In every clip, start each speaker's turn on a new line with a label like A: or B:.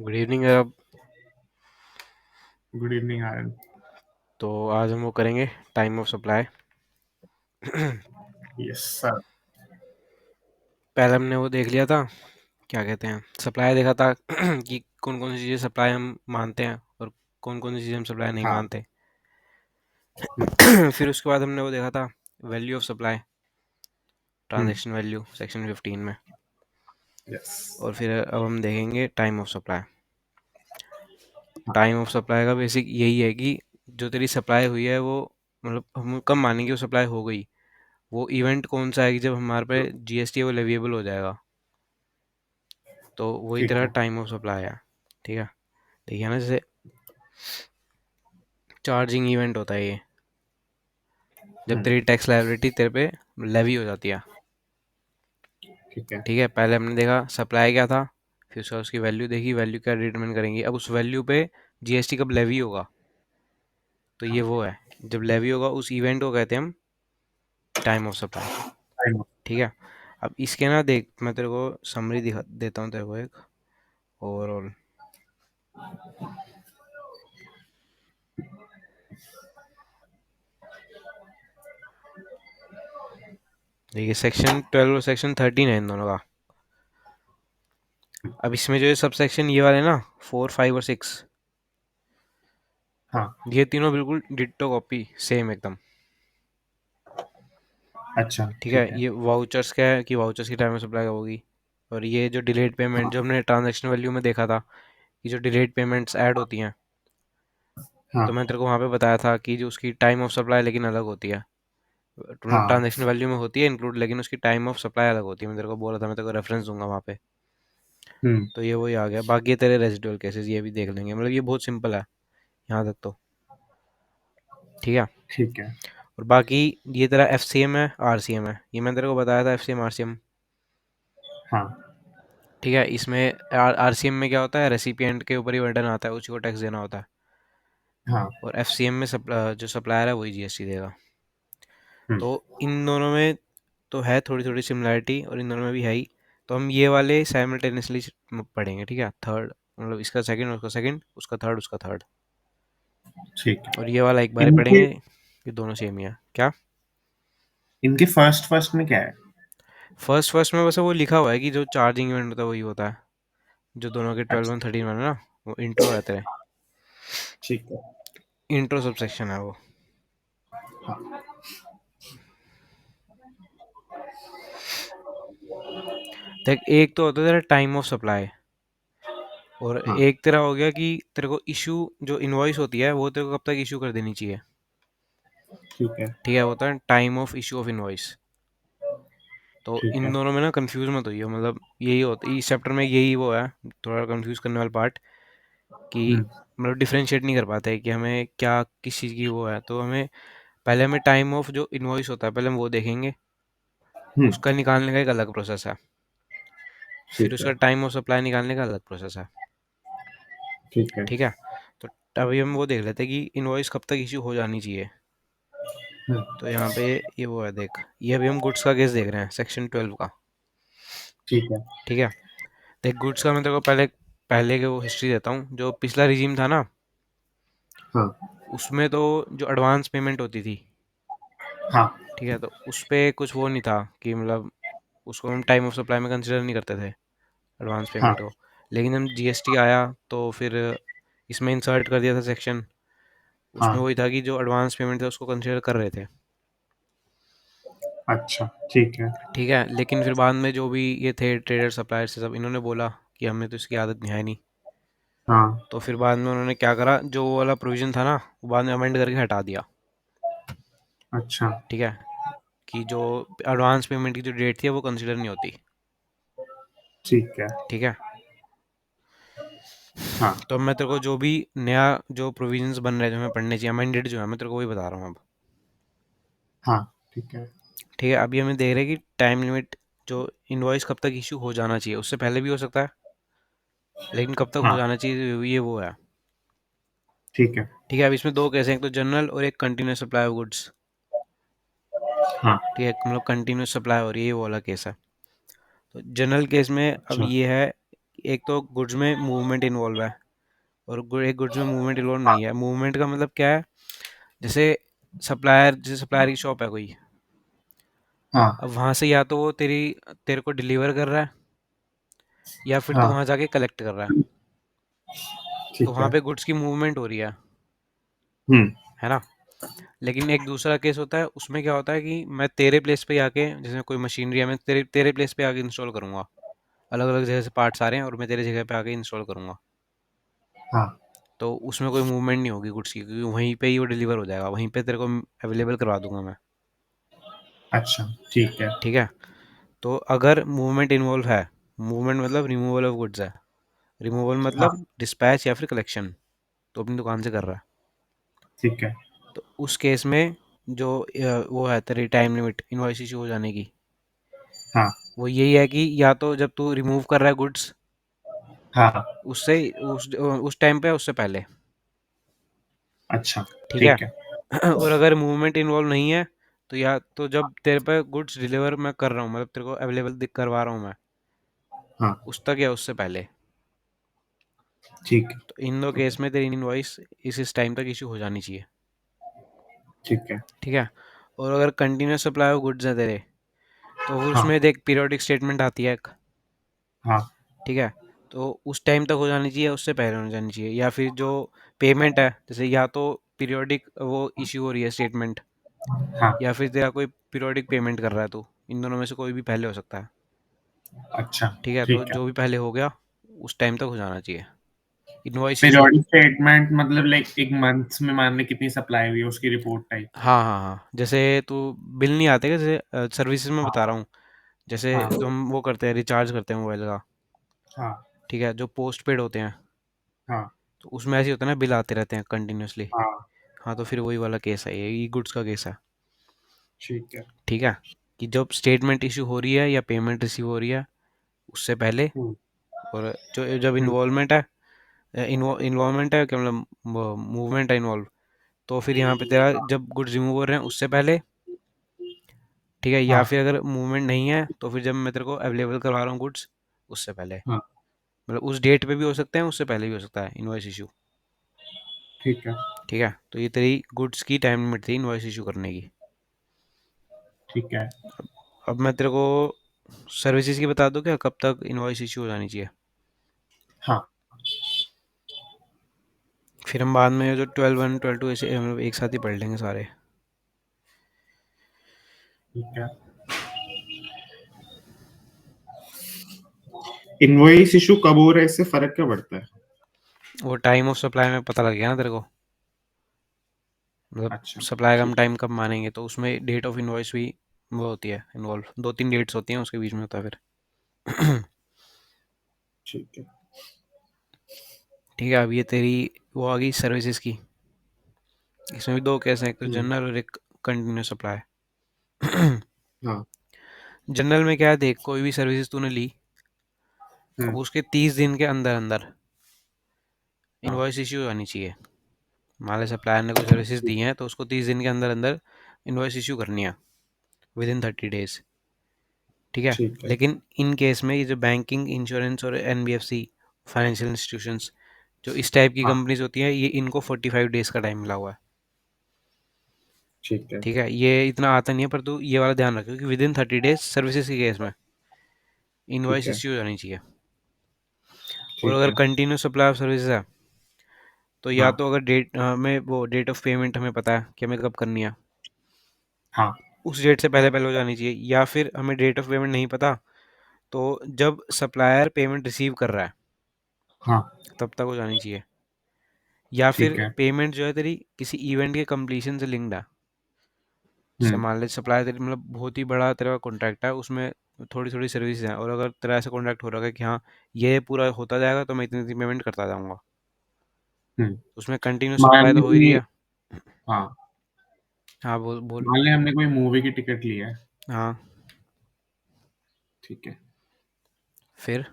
A: Good evening अब।
B: Good evening ion.
A: तो आज हम वो करेंगे time of supply.
B: Yes sir.
A: पहले हमने वो देख लिया था, क्या कहते हैं, सप्लाई देखा था कि कौन कौन सी चीज़ें सप्लाई हम मानते हैं और कौन कौन सी चीज़ें हम सप्लाई नहीं
B: हाँ।
A: मानते।
B: हम्म,
A: फिर उसके बाद हमने वो देखा था value of supply,
B: hmm,
A: transaction value section 15 में।
B: यस।
A: और फिर अब हम देखेंगे टाइम ऑफ सप्लाई।
B: हाँ,
A: टाइम ऑफ सप्लाई का बेसिक यही है कि जो तेरी सप्लाई हुई है वो, मतलब हम कब मानेंगे वो सप्लाई हो गई। वो इवेंट कौन सा है कि जब हमारे पे जीएसटी वो लेविएबल हो जाएगा। तो वही
B: ठीक
A: तेरा
B: है।
A: टाइम ऑफ सप्लाई है। ठीक है, देखिए ना, जैसे चार्जिंग इवेंट होता है ये, जब
B: हम्म,
A: तेरी टैक्स लायबिलिटी तेरे पे लेवी हो जाती है।
B: ठीक है।
A: ठीक है, पहले हमने देखा सप्लाई क्या था, फिर उसका उसकी वैल्यू देखी, वैल्यू क्या डिटरमाइन करेंगे। अब उस वैल्यू पे जीएसटी कब लेवी होगा, तो ये वो है, जब लेवी होगा उस इवेंट को कहते हैं हम टाइम ऑफ सप्लाई।
B: टाइम।
A: ठीक है, अब इसके ना देख, मैं तेरे को समरी दिखा देता हूँ तेरे को एक ओवरऑल। देखिए सेक्शन 12 और सेक्शन 13 है इन दोनों का। अब इसमें जो है सब सेक्शन ये वाले ना, 4, 5 और 6,
B: हाँ।
A: ये तीनों बिल्कुल डिट्टो कॉपी सेम एकदम।
B: अच्छा,
A: ठीक है,
B: ठीक है।
A: ये वाउचर्स क्या है कि वाउचर्स की टाइम ऑफ सप्लाई होगी। और ये जो डिलेड पेमेंट, जो
B: हाँ,
A: हमने ट्रांजैक्शन वैल्यू में देखा था कि जो डिलेड पेमेंट्स ऐड होती हैं,
B: हाँ,
A: तो मैं तेरे को वहाँ पे बताया था कि जो उसकी टाइम ऑफ सप्लाई लेकिन अलग होती है। मतलब
B: हाँ।
A: ट्रांजैक्शन वैल्यू में होती है इंक्लूड, लेकिन उसकी टाइम ऑफ सप्लाई अलग होती है। मैं तेरे को बोला था, मैं तेरे को रेफरेंस दूंगा वहाँ पे।
B: हम्म,
A: तो ये वही आ गया। बाकी ये तेरे रेजिडुअल केसेस ये भी देख लेंगे, मतलब ये बहुत सिंपल है यहाँ तक तो। ठीक है,
B: ठीक है।
A: और बाकी ये तेरा एफ सी एम है, आर सी एम है, ये मैंने तेरे को बताया था, F C M R C M.
B: हाँ,
A: ठीक है, इसमें आर सी एम में क्या होता है, रेसिपिएंट के ऊपर ही बर्डन आता है, उसी को टैक्स देना होता है।
B: हाँ।
A: और एफ सी एम में जो सप्लायर है वही जीएसटी देगा।
B: हम्म,
A: तो इन दोनों में तो है थोड़ी थोड़ी सिमिलैरिटी, और इन दोनों में भी है ही। तो हम ये वाले साइमल्टेनियसली पढ़ेंगे। ठीक है, थर्ड मतलब इसका सेकंड, उसका सेकंड, उसका थर्ड, उसका थर्ड।
B: ठीक है।
A: और ये वाला एक बार ही
B: इनके
A: पढ़ेंगे, ये दोनों सेम ही है क्या।
B: इनके फर्स्ट फर्स्ट में क्या है?
A: फर्स्ट फर्स्ट में बस वो लिखा हुआ है कि जो चार्जिंग इवेंट होता है वही होता है। जो दोनों के 12
B: अच्छा,
A: और 13 में है ना, वो इंट्रो है तेरे,
B: ठीक है।
A: इंट्रो सबसेक्शन है वो।
B: हाँ,
A: देख, एक तो होता है तेरा टाइम ऑफ सप्लाई, और
B: हाँ,
A: एक तेरा हो गया कि तेरे को इशू, जो इनवॉइस होती है वो तेरे को कब तक इशू कर देनी चाहिए।
B: ठीक है।
A: ठीक है, वो होता है time of issue of invoice. तो
B: ठीक
A: इन
B: है।
A: दोनों में ना कंफ्यूज मत होइए, मतलब यही होता है इस चैप्टर में, यही वो है थोड़ा कंफ्यूज करने वाला पार्ट, कि
B: हम्म,
A: मतलब डिफरेंशिएट नहीं कर पाते कि हमें क्या किस चीज़ की वो है। तो हमें पहले, हमें टाइम ऑफ जो इनवॉइस होता है पहले हम वो देखेंगे,
B: हम्म,
A: उसका निकालने का एक अलग प्रोसेस है। फिर
B: ठीक
A: उसका
B: है।
A: टाइम ऑफ सप्लाई निकालने का अलग प्रोसेस है।
B: ठीक है।
A: ठीक है, तो अभी हम वो देख लेते हैं कि इनवॉइस कब तक इशू हो जानी चाहिए।
B: हम्म,
A: तो यहाँ पे ये वो है, देख, ये अभी हम गुड्स का केस देख रहे हैं, सेक्शन 12 का।
B: ठीक है।
A: ठीक है, देख गुड्स का मैं तेरे को पहले पहले के वो हिस्ट्री देता हूँ। जो पिछला रिजीम था ना,
B: हाँ,
A: उसमें तो जो एडवांस पेमेंट होती थी,
B: हाँ,
A: ठीक है, तो उस पे कुछ वो नहीं था कि मतलब उसको हम टाइम ऑफ सप्लाई में कंसिडर नहीं करते थे, एडवांस
B: हाँ,
A: पेमेंट को। लेकिन हम जीएसटी आया तो फिर इसमें इंसर्ट कर दिया था सेक्शन। उसमें
B: हाँ।
A: वही था कि जो एडवांस पेमेंट था उसको कंसिडर कर रहे थे।
B: अच्छा, ठीक है।
A: ठीक है, लेकिन फिर बाद में जो भी ये थे ट्रेडर सप्लायर से सब, इन्होंने बोला कि हमें तो इसकी आदत नहीं है नहीं।
B: हाँ।
A: तो फिर बाद में उन्होंने क्या करा, जो वो वाला प्रोविजन था ना, वो बाद में अमेंड करके हटा दिया।
B: अच्छा,
A: ठीक है, कि जो एडवांस पेमेंट की जो डेट थी वो कंसिडर नहीं होती।
B: ठीक है।
A: ठीक है,
B: हाँ,
A: तो अब मैं तेरे को जो भी नया जो प्रोविजंस बन रहे हैं जो हमें पढ़ने चाहिए, अमेंडेड जो है, मैं तेरे को वही बता रहा हूँ अब।
B: हाँ। ठीक है।
A: ठीक है, अभी हमें देख रहे हैं कि टाइम लिमिट, जो इनवॉइस कब तक इशू हो जाना चाहिए, उससे पहले भी हो सकता है, लेकिन कब तक हो
B: हाँ,
A: जाना चाहिए ये वो है।
B: ठीक है।
A: ठीक है, अब इसमें दो केस हैं, एक तो जनरल और एक कंटिन्यूस सप्लाई ऑफ गुड्स।
B: हाँ।
A: ठीक है, मतलब कंटिन्यूस सप्लाई हो रही है, ये वो वाला केस है। तो जनरल केस में अब
B: अच्छा।
A: ये है एक तो गुड्स में मूवमेंट इन्वॉल्व है और एक गुड्स में मूवमेंट इन्वॉल्व नहीं है। मूवमेंट का मतलब क्या है? जैसे जैसे सप्लायर की शॉप है कोई,
B: हाँ
A: अब वहां से या तो वो तेरे को डिलीवर कर रहा है, या फिर तू
B: हाँ।
A: वहां जाके कलेक्ट कर रहा है। तो
B: ठीक
A: वहां
B: है।
A: पे गुड्स की मूवमेंट हो रही
B: हम्म।
A: है ना? लेकिन एक दूसरा केस होता है, उसमें क्या होता है कि मैं तेरे प्लेस पे आके, जैसे कोई मशीनरी है, मैं तेरे तेरे प्लेस पे आके इंस्टॉल करूंगा। अलग अलग जगह से पार्ट्स आ रहे हैं और मैं तेरे जगह पे आके इंस्टॉल करूंगा।
B: हाँ।
A: तो उसमें कोई मूवमेंट नहीं होगी गुड्स की, क्योंकि वहीं पे ही वो डिलीवर हो जाएगा, वहीं पे तेरे को अवेलेबल करवा दूंगा मैं।
B: अच्छा। ठीक है।
A: ठीक है। तो अगर मूवमेंट इन्वॉल्व है, मूवमेंट मतलब रिमूवल ऑफ गुड्स है, रिमूवल
B: हाँ।
A: मतलब डिस्पैच या फिर कलेक्शन, तो अपनी दुकान से कर रहा है,
B: ठीक है।
A: तो उस केस में जो वो है तेरी टाइम लिमिट इनवॉइस इशू हो जाने की,
B: हाँ
A: वो यही है कि या तो जब तू रिमूव कर रहा है गुड्स,
B: हाँ।
A: उससे उस टाइम पे, उससे पहले।
B: अच्छा।
A: ठीक है।
B: ठीक है।
A: और अगर मूवमेंट इन्वॉल्व नहीं है, तो या तो जब तेरे पे गुड्स डिलीवर मैं कर रहा हूँ, मतलब तेरे को अवेलेबल करवा रहा हूँ मैं,
B: हाँ।
A: उस तक या उससे पहले।
B: ठीक है।
A: तो इन दो
B: ओके।
A: केस में तेरी इनवॉइस इस टाइम तक इशू हो जानी चाहिए।
B: ठीक है।
A: ठीक है। और अगर कंटिन्यूस सप्लाई ऑफ गुड्स है तेरे, तो फिर
B: हाँ
A: उसमें देख पीरियोडिक स्टेटमेंट आती है एक।
B: हाँ।
A: ठीक है। तो उस टाइम तक हो जानी चाहिए, उससे पहले हो जानी चाहिए, या फिर जो पेमेंट है, जैसे या तो पीरियोडिक वो इशू हो रही है स्टेटमेंट,
B: हाँ।
A: या फिर तेरा कोई पीरियोडिक पेमेंट कर रहा है तू, इन दोनों में से कोई भी पहले हो सकता है।
B: अच्छा।
A: ठीक है। तो
B: ठीक है।
A: जो भी पहले हो गया, उस टाइम तक हो जाना चाहिए इनवॉइस इशू।
B: पीरियोडिक स्टेटमेंट मतलब लाइक एक मंथ में मान ले कितनी सप्लाई हुई है उसकी रिपोर्ट टाइप।
A: हाँ हाँ हाँ, जैसे तू बिल नहीं आते क्या, जैसे सर्विसेज में बता
B: हाँ
A: रहा हूँ, जैसे
B: हाँ
A: जो हम वो करते हैं, रिचार्ज करते हैं मोबाइल का।
B: हाँ
A: ठीक है, जो पोस्ट पेड होते हैं,
B: हाँ
A: तो उसमें ऐसे ही होता है ना, बिल आते रहते हैं कंटिन्यूसली।
B: हाँ।
A: हाँ, तो फिर वही वाला केस है, ये ई गुड्स का केस है।
B: ठीक है।
A: ठीक है। कि जब स्टेटमेंट इशू हो रही है या पेमेंट रिसीव हो रही है, उससे पहले।
B: हम्म
A: और जो जब
B: हम्म।
A: इन्वॉल्वमेंट है, इन्वॉल्वमेंट है क्या मतलब, मूवमेंट है इन्वॉल्व, तो फिर यहाँ पे तेरा जब गुड्स रिमूव हो रहे हैं उससे पहले। ठीक है। या
B: हाँ
A: फिर अगर मूवमेंट नहीं है, तो फिर जब मैं तेरे को अवेलेबल करवा रहा हूँ गुड्स, उससे पहले।
B: हाँ।
A: मतलब उस डेट पे भी हो सकते हैं, उससे पहले भी हो सकता है इनवॉइस इशू।
B: ठीक है।
A: ठीक है। तो ये तेरी गुड्स की टाइम लिमिट थी इनवॉइस इशू करने की।
B: ठीक है।
A: अब मैं तेरे को सर्विसेज की बता दूं क्या, कब तक इनवॉइस इशू हो जानी चाहिए?
B: हाँ।
A: फिर हम बाद में जो 12 1 12 2 ऐसे हम लोग एक साथ ही पढ़ लेंगे सारे।
B: ठीक है। इनवॉइस इशू कब हो रहा है, इससे फर्क क्या पड़ता है?
A: वो टाइम ऑफ सप्लाई में पता लग गया ना तेरे को, मतलब
B: अच्छा।
A: सप्लाई का हम
B: ठीक है।
A: टाइम कब मानेंगे, तो उसमें डेट ऑफ इनवॉइस भी वो होती है इन्वॉल्व, 2 3 डेट्स होती हैं उसके बीच में होता है फिर।
B: ठीक है।
A: ठीक है। अब ये तेरी वो आ गई सर्विसेज की। इसमें भी दो केस हैं, एक तो
B: हम्म।
A: जनरल और एक कंटिन्यूस सप्लाई।
B: हाँ।
A: जनरल में क्या है, देख कोई भी सर्विसेज तूने ली, अब
B: हम्म।
A: उसके 30 दिन के अंदर अंदर
B: हाँ।
A: इनवॉइस इशू होनी चाहिए। मान ली सप्लायर ने कोई सर्विसेज दी हैं, तो उसको 30 दिन के अंदर अंदर इनवॉइस इशू करनी है, विद इन 30 डेज। ठीक है।
B: ठीक है।
A: लेकिन इन केस में ये जो बैंकिंग, इंश्योरेंस और एनबीएफसी फाइनेंशियल इंस्टीट्यूशंस, जो इस टाइप की
B: हाँ।
A: कंपनीज होती हैं, ये इनको 45 डेज का टाइम मिला हुआ है।
B: ठीक है।
A: ठीक है। ये इतना आता नहीं है, पर तू ये वाला ध्यान रखो कि विद इन 30 डेज सर्विसेज के केस में
B: ठीक
A: इनवॉइस
B: है।
A: इश्यू हो जानी चाहिए। और
B: ठीक
A: अगर
B: है।
A: कंटिन्यू सप्लाई ऑफ सर्विसेज है, तो या
B: हाँ
A: तो अगर डेट हमें वो डेट ऑफ पेमेंट हमें पता है कि हमें कब करनी है,
B: हाँ
A: उस डेट से पहले पहले हो जानी चाहिए, या फिर हमें डेट ऑफ पेमेंट नहीं पता, तो जब सप्लायर पेमेंट रिसीव कर रहा है
B: हाँ।
A: तब तक हो जानी चाहिए। या फिर
B: ठीक है।
A: पेमेंट जो है तेरी किसी इवेंट के कंप्लीशन से लिंक्ड है। जैसे
B: हम्म
A: मान ले सप्लायर तेरी मतलब बहुत ही बड़ा तेरा कॉन्ट्रैक्ट है, उसमें थोड़ी थोड़ी सर्विस हैं, और अगर तेरा ऐसा कॉन्ट्रैक्ट हो रहा है कि हाँ ये पूरा होता जाएगा तो मैं इतनी इतनी पेमेंट करता जाऊंगा,
B: हम्म।
A: उसमें कंटिन्यूस
B: मान
A: सप्लाई तो हो ही रही
B: ली।
A: है।
B: हाँ।
A: हाँ, बोल बोल।
B: मान ले हमने कोई मूवी की टिकट ली है।
A: हाँ।
B: ठीक है।
A: फिर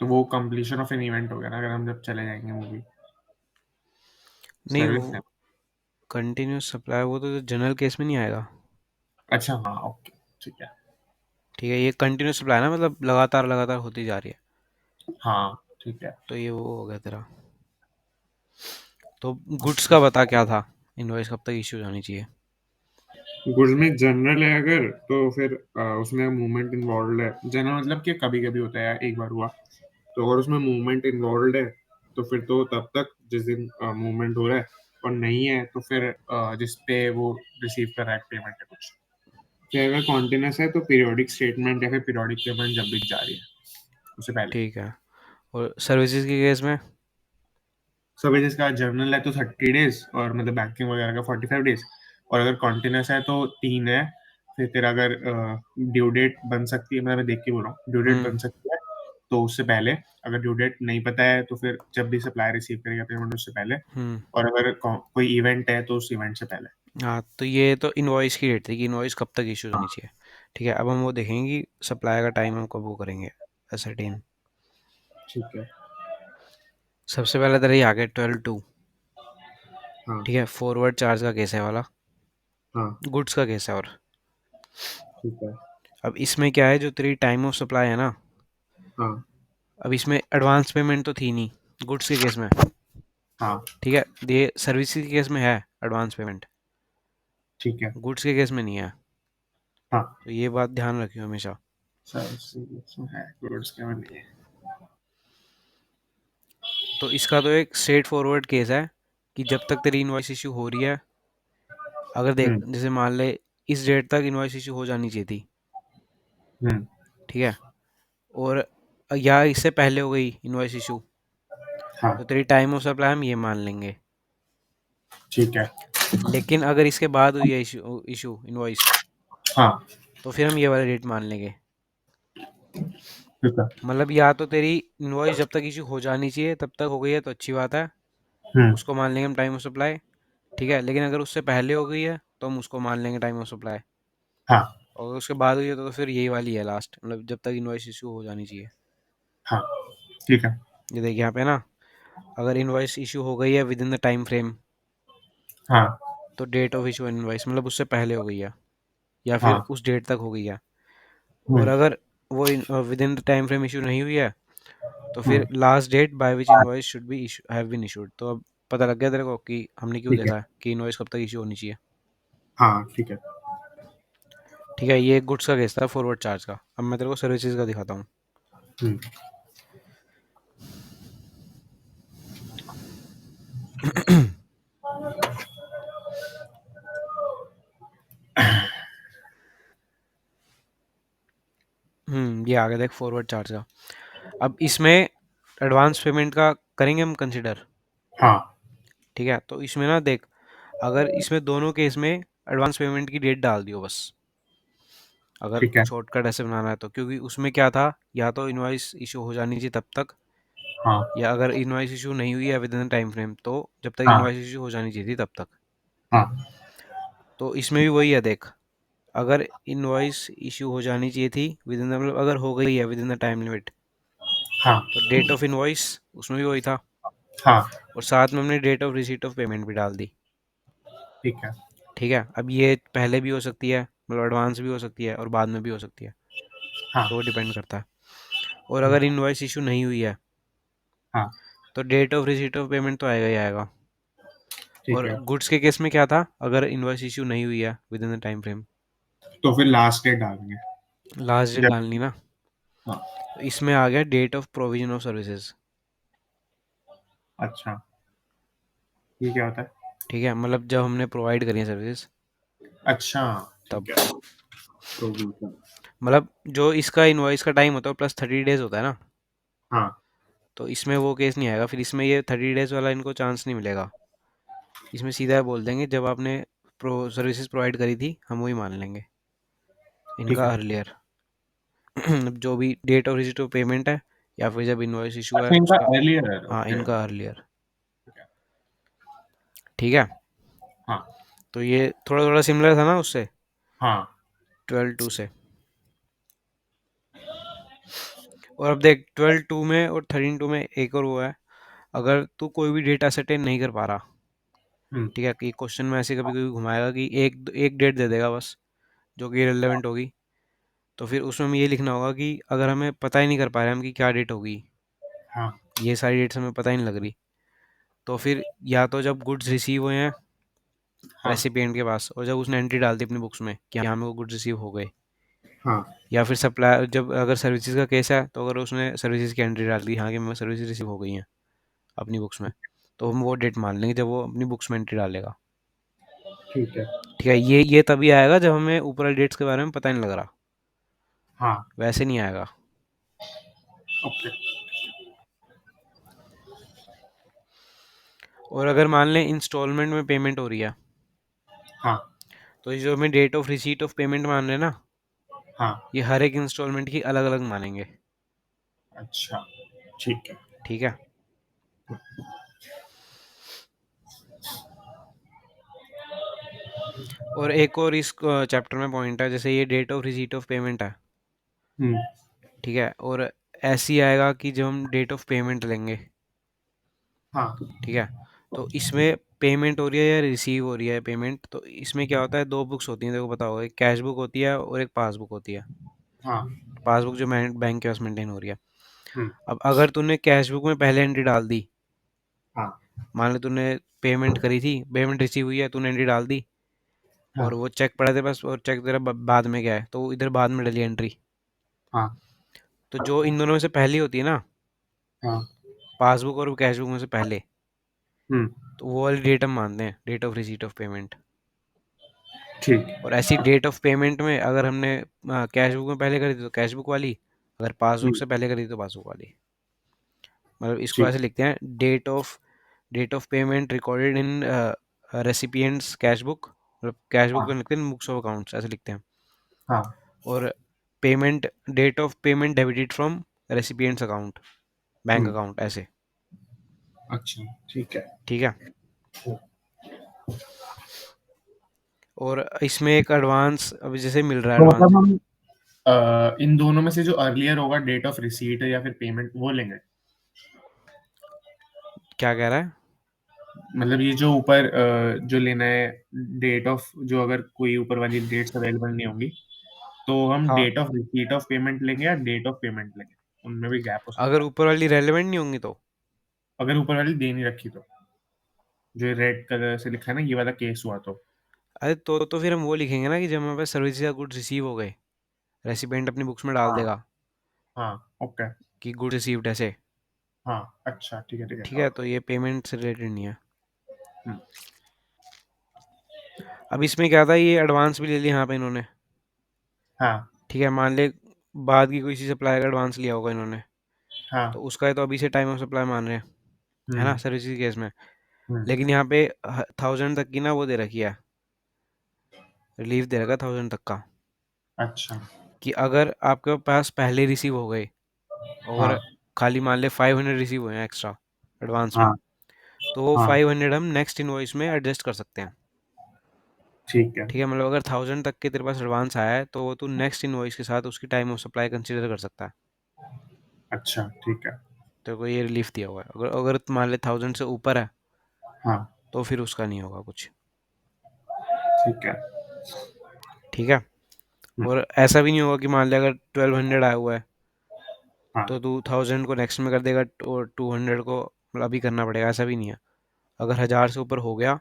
B: तो वो कंप्लीशन ऑफ एन इवेंट हो गया ना, अगर हम जब चले जाएंगे मूवी।
A: नहीं, वो
B: सर्विस है।
A: कंटिन्यूस सप्लाई वो तो जनरल केस में नहीं आएगा।
B: अच्छा हाँ ओके। ठीक है।
A: ठीक है, ये कंटिन्यूस सप्लाई ना, मतलब लगातार लगातार होती जा रही है।
B: हाँ ठीक है।
A: तो ये वो हो गया तेरा। तो गुड्स का बता क्या था, इनवॉइस कब तक इश्यू जानी चाहिए?
B: गुड्स में जनरल है अगर, तो फिर उसमें मूवमेंट इन्वॉल्व है। जनरल मतलब कि कभी कभी होता है, एक बार हुआ। तो अगर उसमें मूवमेंट इन्वॉल्व है तो फिर तो तब तक जिस दिन मूवमेंट हो रहा है, और नहीं है तो फिर जिस पे वो रिसीव कर रहा है पेमेंट है कुछ। फिर अगर कॉन्टिन्यूस है तो पीरियोडिक स्टेटमेंट या फिर पीरियोडिक पेमेंट जब भी जारी है उससे पहले।
A: ठीक है। और सर्विसेज के केस में?
B: सर्विसेज का जर्नल है तो 30 डेज, और मतलब बैंकिंग वगैरह का 45 डेज। और अगर कॉन्टिन्यूस है तो 3 है। फिर तेरा अगर ड्यू डेट बन सकती है, मतलब मैं देख के बोल रहा हूँ, ड्यू डेट
A: हम्म।
B: बन सकती है तो उससे पहले। अगर ड्यू डेट नहीं पता है तो फिर जब भी सप्लाई रिसीव करेगा पेमेंट उससे पहले।
A: हम्म।
B: और अगर कोई इवेंट है तो उस इवेंट से पहले।
A: हाँ, तो ये तो इनवॉइस की डेट थी कि इनवॉइस कब तक इश्यू होनी
B: हाँ
A: चाहिए। ठीक है, अब हम वो देखेंगे कि सप्लाई का टाइम हम कब वो करेंगे असरटेन।
B: ठीक है।
A: सबसे पहले तेरा ये आ गया 12/2।
B: हाँ
A: ठीक है, फॉरवर्ड चार्ज का केस है वाला,
B: हाँ
A: गुड्स का केस है। और
B: ठीक है।
A: अब इसमें क्या है, जो तेरी टाइम ऑफ सप्लाई है ना,
B: हाँ
A: अब इसमें एडवांस पेमेंट तो थी नहीं गुड्स के केस में।
B: हाँ
A: ठीक है, ये सर्विसेज के केस में है एडवांस पेमेंट,
B: ठीक है।
A: गुड्स के केस में नहीं है।
B: हाँ
A: तो ये बात ध्यान रखियो हमेशा।
B: सर्विस में है, गुड्स के में नहीं है।
A: तो इसका तो एक स्ट्रेट फॉरवर्ड केस है कि जब तक तेरी इनवॉइस इशू हो रही है, अगर देख
B: हम्म
A: जैसे मान ले इस डेट तक इनवॉइस इशू हो जानी चाहिए थी।
B: हम्म।
A: ठीक है, और या इससे पहले हो गई इनवॉइस इशू,
B: हाँ
A: तो तेरी टाइम ऑफ सप्लाई हम ये मान लेंगे।
B: ठीक है।
A: लेकिन अगर इसके बाद हुई है इशू इशू इनवॉइस,
B: हाँ
A: तो फिर हम ये वाला डेट मान लेंगे।
B: ठीक है।
A: मतलब या तो तेरी इनवॉइस जब तक इशू हो जानी चाहिए तब तक हो गई है तो अच्छी बात है,
B: हम्म।
A: उसको मान लेंगे हम टाइम ऑफ सप्लाई। ठीक है, लेकिन अगर उससे पहले हो गई है तो हम उसको मान लेंगे टाइम ऑफ सप्लाई।
B: हाँ
A: और उसके बाद हुई है तो फिर यही वाली है लास्ट, मतलब जब तक इनवॉइस इशू हो जानी चाहिए।
B: हाँ ठीक है।
A: ये देखिए यहाँ पे ना, अगर इनवॉइस इशू हो गई है within the time frame,
B: हाँ
A: तो डेट ऑफ इशू इनवॉइस मतलब उससे पहले हो गई है या फिर
B: हाँ।
A: उस डेट तक हो गई है। और
B: हम्म
A: अगर वो within the time frame issue नहीं हुई है, तो फिर
B: हम्म।
A: Last date by which invoice should be have been issued. तो अब पता लग गया तेरे को कि हमने क्यों
B: ठीक है।
A: देखा है कि इनवॉइस कब तक इशू होनी चाहिए।
B: हाँ ठीक है।
A: ठीक है, ये गुड्स का केस था फॉरवर्ड चार्ज का। अब मैं तेरे को सर्विसेज का दिखाता हूँ।
B: हम्म।
A: ये आ गया देख फॉरवर्ड चार्ज का। अब इसमें एडवांस पेमेंट का करेंगे हम कंसिडर।
B: हाँ
A: ठीक है, तो इसमें ना देख, अगर इसमें दोनों केस में एडवांस पेमेंट की डेट डाल दियो बस, अगर
B: ठीक है।
A: शॉर्टकट ऐसे बनाना है तो। क्योंकि उसमें क्या था, या तो इनवॉइस इशू हो जानी चाहिए तब तक,
B: हाँ
A: या अगर इनवॉइस इशू नहीं हुई है विद इन टाइम फ्रेम तो जब तक
B: हाँ
A: इनवॉइस इशू हो जानी चाहिए थी तब तक।
B: हाँ
A: तो इसमें भी वही है देख, अगर इनवॉइस इशू हो जानी चाहिए थी विद इन मतलब अगर हो गई है within the time limit,
B: हाँ
A: तो डेट ऑफ इनवॉइस उसमें भी वही था।
B: हाँ
A: और साथ में हमने date of receipt of payment भी डाल दी।
B: ठीक है।
A: ठीक है, अब ये पहले भी हो सकती है, मतलब एडवांस भी हो सकती है और बाद में भी हो सकती है।
B: हाँ
A: तो वो डिपेंड करता है। और
B: हम्म,
A: अगर इनवॉइस इशू नहीं हुई है,
B: हाँ
A: तो date of receipt of payment तो आएगा ही आएगा।
B: ठीक
A: और
B: है।
A: गुड्स के केस में क्या था, अगर इनवॉइस इशू नहीं हुई है within the time frame,
B: तो फिर लास्ट डेट डालेंगे
A: लास्ट डेट
B: जब।
A: डालनी ना।
B: हाँ।
A: तो इसमें आ गया date of provision of services.
B: अच्छा, ये क्या होता है?
A: ठीक है, मतलब जब हमने प्रोवाइड करी है सर्विसेज
B: अच्छा
A: तब।
B: ठीक है। प्रोविजन।
A: मतलब जो इसका इनवॉइस का टाइम होता है प्लस 30 डेज होता है ना,
B: हाँ
A: तो इसमें वो केस नहीं आएगा। फिर इसमें ये 30 डेज वाला इनको चांस नहीं मिलेगा। इसमें सीधा बोल देंगे जब आपने सर्विसेज प्रोवाइड करी थी हम वही मान लेंगे,
B: ठीक
A: इनका
B: है।
A: अर्लियर। जो भी date of receipt of payment है या फिर जब इनवॉइस इशू है
B: अच्छा, इनका
A: उसका।
B: अर्लियर है,
A: हाँ,
B: ओके।
A: इनका अर्लियर।
B: ठीक है।
A: ठीक है,
B: हाँ
A: तो ये थोड़ा थोड़ा सिमिलर था ना उससे,
B: हाँ
A: 12/2 से। और अब देख 12/2 में और 13/2 में एक और वो है, अगर तू कोई भी डेटा सर्टेन नहीं कर पा रहा।
B: हम्म,
A: ठीक है, कि क्वेश्चन में ऐसे कभी कभी घुमाएगा कि एक एक डेट दे देगा बस, जो कि रिलेवेंट होगी। तो फिर उसमें हमें ये लिखना होगा कि अगर हमें पता ही नहीं कर पा रहे हम कि क्या डेट होगी,
B: हाँ
A: ये सारी डेट्स हमें पता ही नहीं लग रही। तो फिर या तो जब गुड्स रिसीव हुए हैं
B: हाँ
A: रेसिपिएंट के पास, और जब उसने एंट्री डाल दी अपनी बुक्स में कि हाँ मेरे को गुड्स रिसीव हो गए,
B: हाँ।
A: या फिर सप्लाई, जब अगर सर्विसेज का केस है तो अगर उसने सर्विसेज की एंट्री डाल दी हाँ कि मेरे सर्विसेज रिसीव हो गई हैं अपनी बुक्स में, तो हम वो डेट मान लेंगे जब वो अपनी बुक्स में एंट्री डालेगा।
B: ठीक है।
A: ठीक है, ये तभी आएगा जब हमें ऊपर वाली डेट्स के बारे में पता नहीं लग रहा,
B: हाँ।
A: वैसे नहीं आएगा।
B: ओके।
A: और अगर मान लें इंस्टॉलमेंट में पेमेंट हो रही है,
B: हाँ
A: तो ये जो हमें date of receipt of payment मान रहे हैं ना,
B: हाँ।
A: ये हर एक इंस्टॉलमेंट की अलग अलग मानेंगे।
B: अच्छा ठीक है।
A: ठीक है। और एक और इस चैप्टर में पॉइंट है, जैसे ये date of receipt of payment है,
B: हम्म।
A: ठीक है, और ऐसी आएगा कि जब हम डेट ऑफ पेमेंट लेंगे,
B: हाँ
A: ठीक है, तो इसमें पेमेंट हो रही है या रिसीव हो रही है पेमेंट, तो इसमें क्या होता है, दो बुक्स होती हैं, देखो पता होगा, एक कैश बुक होती है और एक पासबुक होती है।
B: हाँ।
A: पासबुक जो बैंक के पास मेंटेन हो रही है।
B: हम्म।
A: अब अगर तूने कैश बुक में पहले एंट्री डाल दी,
B: हाँ
A: मान लो तूने पेमेंट करी थी, पेमेंट रिसीव हुई है, तूने एंट्री डाल दी, और
B: हाँ।
A: वो चेक पड़ा तेरे पास, और चेक तेरा बाद में गया है, तो इधर बाद में डली एंट्री।
B: हाँ।
A: तो जो इन दोनों में से पहली होती है ना,
B: हाँ।
A: पासबुक और कैश बुक में से पहले,
B: हम्म।
A: तो वो वाली डेट हम मानते हैं date of receipt of payment.
B: ठीक।
A: और ऐसी डेट ऑफ पेमेंट में अगर हमने कैश बुक में पहले करी थी तो कैश बुक वाली, अगर पासबुक
B: हम्म।
A: से पहले करी तो पासबुक वाली। मतलब इसको
B: ठीक।
A: ऐसे लिखते हैं, date of payment recorded in recipients cash book, मतलब कैश बुक
B: हाँ।
A: तो लिखते हैं, बुक्स ऑफ अकाउंट्स ऐसे लिखते हैं।
B: हाँ।
A: और payment, date of payment debited from recipients account, bank
B: हम्म।
A: अकाउंट ऐसे।
B: अच्छा ठीक है।
A: ठीक है। और इसमें एक एडवांस अभी जैसे मिल रहा है
B: तो
A: एडवांस।
B: मतलब हम इन दोनों में से जो अर्लियर होगा डेट ऑफ रिसीट या फिर पेमेंट वो लेंगे।
A: क्या कह रहा है?
B: मतलब ये जो ऊपर जो लेना है डेट ऑफ, जो अगर कोई ऊपर वाली डेट्स अवेलेबल नहीं होंगी तो हम
A: हाँ,
B: date of receipt of payment लेंगे या डेट ऑफ पेमेंट लेंगे, उनमें भी गैप हो
A: अगर
B: सकता है।
A: ऊपर वाली रेलेवेंट नहीं होंगी तो,
B: अगर ऊपर वाली दे नहीं रखी तो, जो रेड कलर से लिखा है ना ये वाला केस हुआ तो।
A: अरे तो फिर हम वो लिखेंगे ना कि जब हमारे पास सर्विस या गुड्स रिसीव हो गए, रेसिपिएंट अपनी बुक्स में डाल
B: हाँ।
A: देगा
B: हाँ। ओके।
A: कि गुड रिसीव्ड ऐसे।
B: हाँ। अच्छा ठीक है ठीक है
A: ठीक है,
B: हाँ।
A: तो ये पेमेंट से रिलेटेड नहीं है।
B: हम्म।
A: अब इसमें क्या था, ये एडवांस भी ले लिया यहाँ पे इन्होंने।
B: हाँ।
A: ठीक है, मान ले बाद की कोई सी सप्लाई का एडवांस लिया होगा इन्होंने,
B: हाँ।
A: तो उसका तो अभी से टाइम ऑफ सप्लाई मान रहे हैं, है ना,
B: हम्म।
A: सर्विस के केस में।
B: हम्म।
A: लेकिन यहाँ पे 1000 तक की ना वो दे रखी है, रिलीफ दे रखा है 1000 तक का,
B: अच्छा।
A: कि अगर आपके पास पहले रिसीव हो गए और
B: हाँ।
A: खाली मान ले 500 रिसीव हुए हैं एक्स्ट्रा एडवांस में,
B: हाँ।
A: तो वो
B: हाँ।
A: 500 हम नेक्स्ट इनवॉइस में एडजस्ट कर सकते हैं।
B: ठीक है।
A: ठीक है, मतलब अगर 1000 तक के तेरे पास एडवांस आया है तो वो तू नेक्स्ट इनवॉइस के साथ उसकी टाइम ऑफ सप्लाई कंसीडर कर सकता है।
B: अच्छा ठीक है।
A: तेरे को ये रिलीफ दिया हुआ है, अगर अगर मान ले 1000 से ऊपर है
B: हाँ।
A: तो फिर उसका नहीं होगा कुछ।
B: ठीक है।
A: ठीक है।
B: हम्म।
A: और ऐसा भी नहीं होगा कि मान ले अगर 1200 आया हुआ है
B: हाँ।
A: तो तू 1000 को नेक्स्ट में कर देगा और 200 को मतलब अभी करना पड़ेगा, ऐसा भी नहीं है। अगर 1000 से ऊपर हो गया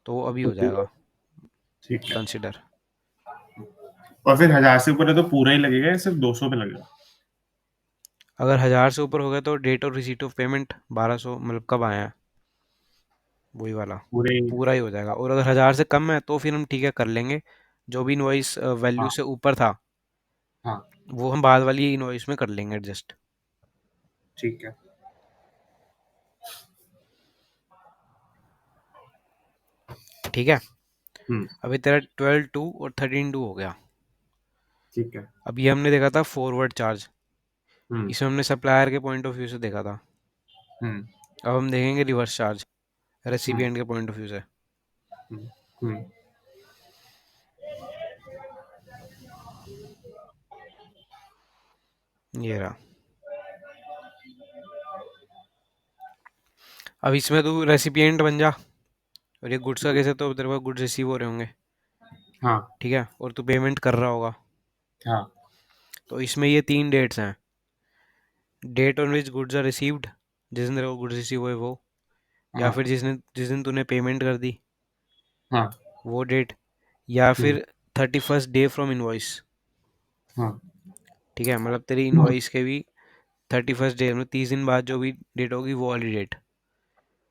A: तो वो अभी
B: तो
A: हो
B: पूरा।
A: जाएगा
B: ठीक है।
A: कंसिडर।
B: और फिर 1000 से ऊपर है तो पूरा ही लगेगा या सिर्फ 200 पे लगेगा।
A: अगर 1000 से ऊपर हो गया तो डेट और रिसीट ऑफ पेमेंट 1200, मतलब कब आया है वही वाला,
B: पूरे।
A: पूरा ही हो जाएगा। और अगर 1000 से कम है तो फिर हम ठीक है कर लेंगे, जो भी इनवॉइस वैल्यू
B: हाँ।
A: से ऊपर था
B: हाँ।
A: वो हम बाद वाली इनवॉइस में कर लेंगे एडजस्ट।
B: ठीक है।
A: ठीक है।
B: हम्म।
A: अभी तेरा 12/2 और 13/2 हो गया।
B: ठीक है।
A: अब ये हमने देखा था फॉरवर्ड चार्ज,
B: हम्म।
A: इसमें हमने सप्लायर के पॉइंट ऑफ व्यू से देखा था।
B: हम्म।
A: अब हम देखेंगे रिवर्स चार्ज
B: हम्म।
A: रेसिपिएंट के पॉइंट ऑफ व्यू से।
B: हम्म। हम्म।
A: ये रहा। अब इसमें तू रेसिपिएंट बन जा, और ये गुड्स का कैसे, तो तेरे पास गुड्स रिसीव हो रहे होंगे,
B: हाँ।
A: ठीक है, और तू पेमेंट कर रहा होगा।
B: हाँ।
A: तो इसमें ये तीन डेट्स हैं, date on which goods are received, जिस दिन तेरे को गुड्स रिसीव हुए वो, या
B: हाँ
A: फिर जिस दिन तूने पेमेंट कर दी
B: हाँ
A: वो डेट, या
B: हम्म,
A: फिर 31st डे फ्रॉम इनवॉइस।
B: हाँ
A: ठीक है, मतलब तेरी इनवॉइस के भी 31st डे, मतलब 30 दिन बाद जो भी डेट होगी वो वाली डेट।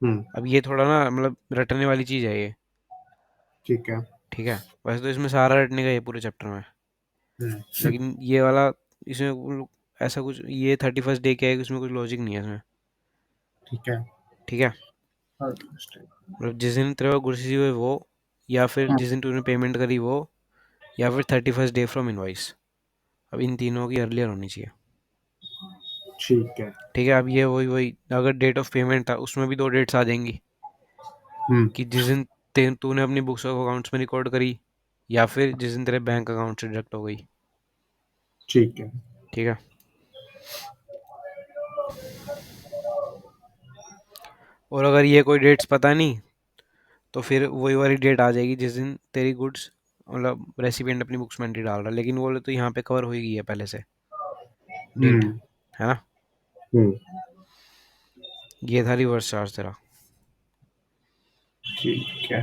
B: हम्म,
A: अब ये थोड़ा ना मतलब रटने वाली चीज़ है ये।
B: ठीक है।
A: ठीक है, वैसे तो इसमें सारा रटने का ये पूरे चैप्टर में,
B: हम्म,
A: लेकिन ये वाला इसमें ऐसा कुछ, ये 31st डे क्या है, इसमें कुछ लॉजिक नहीं है इसमें।
B: ठीक है।
A: ठीक है, मतलब जिस दिन तेरे को गुड्स रिसीव हुए वो, या फिर
B: हाँ,
A: जिस दिन तूने पेमेंट करी वो, या फिर 31st डे फ्रॉम इनवॉइस। अब इन तीनों की अर्लियर होनी चाहिए।
B: ठीक है।
A: ठीक है, अब ये वही वही अगर डेट ऑफ पेमेंट था उसमें भी दो डेट्स आ जाएंगी,
B: हम्म,
A: कि जिस दिन तूने अपनी बुक्स ऑफ अकाउंट्स में रिकॉर्ड करी, या फिर जिस दिन तेरे बैंक अकाउंट से डिडक्ट हो गई।
B: ठीक है।
A: ठीक है, और अगर ये कोई डेट्स पता नहीं, तो फिर वही वाली डेट आ जाएगी जिस दिन तेरी गुड्स, मतलब रेसिपिएंट अपनी बुक्स में एंट्री डाल रहा है, लेकिन वो तो यहाँ पे कवर हो ही गई है पहले से डेट,
B: हम्म,
A: है ना।
B: हम्म,
A: ये था रिवर्स चार्ज तेरा।
B: ठीक है।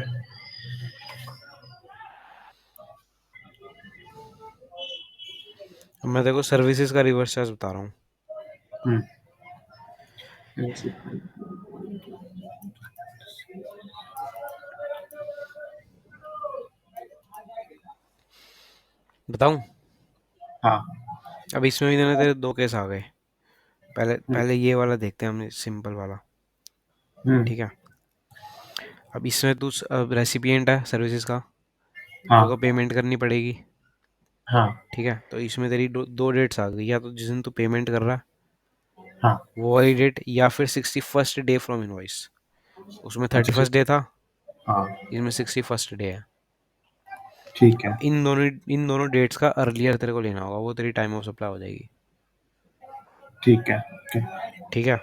A: अब मैं देखो सर्विसेज का रिवर्स चार्ज बता रहा हूँ।
B: हम्म,
A: बताऊँ?
B: हाँ।
A: अब इसमें भी ना तेरे दो केस आ गए। पहले
B: हम्म,
A: पहले ये वाला देखते हैं हमने, सिंपल वाला।
B: हम्म,
A: ठीक है, अब इसमें तू अब रेसिपिएंट है सर्विसेज का, तेरे को
B: हाँ
A: पेमेंट करनी पड़ेगी।
B: हाँ
A: ठीक है, तो इसमें तेरी दो डेट्स आ गई, या तो जिस दिन तू पेमेंट कर रहा है
B: हाँ।
A: वो वाली डेट, या फिर 61st डे फ्रॉम इनवॉइस। उसमें थर्टी
B: अच्छा
A: फर्स्ट डे था,
B: हाँ।
A: इसमें 61st डे है।
B: ठीक
A: अब
B: है।
A: इन दोनों डेट्स का अर्लियर तेरे को लेना होगा, वो तेरी टाइम ऑफ सप्लाई हो जाएगी।
B: ठीक है। ओके।
A: ठीक है,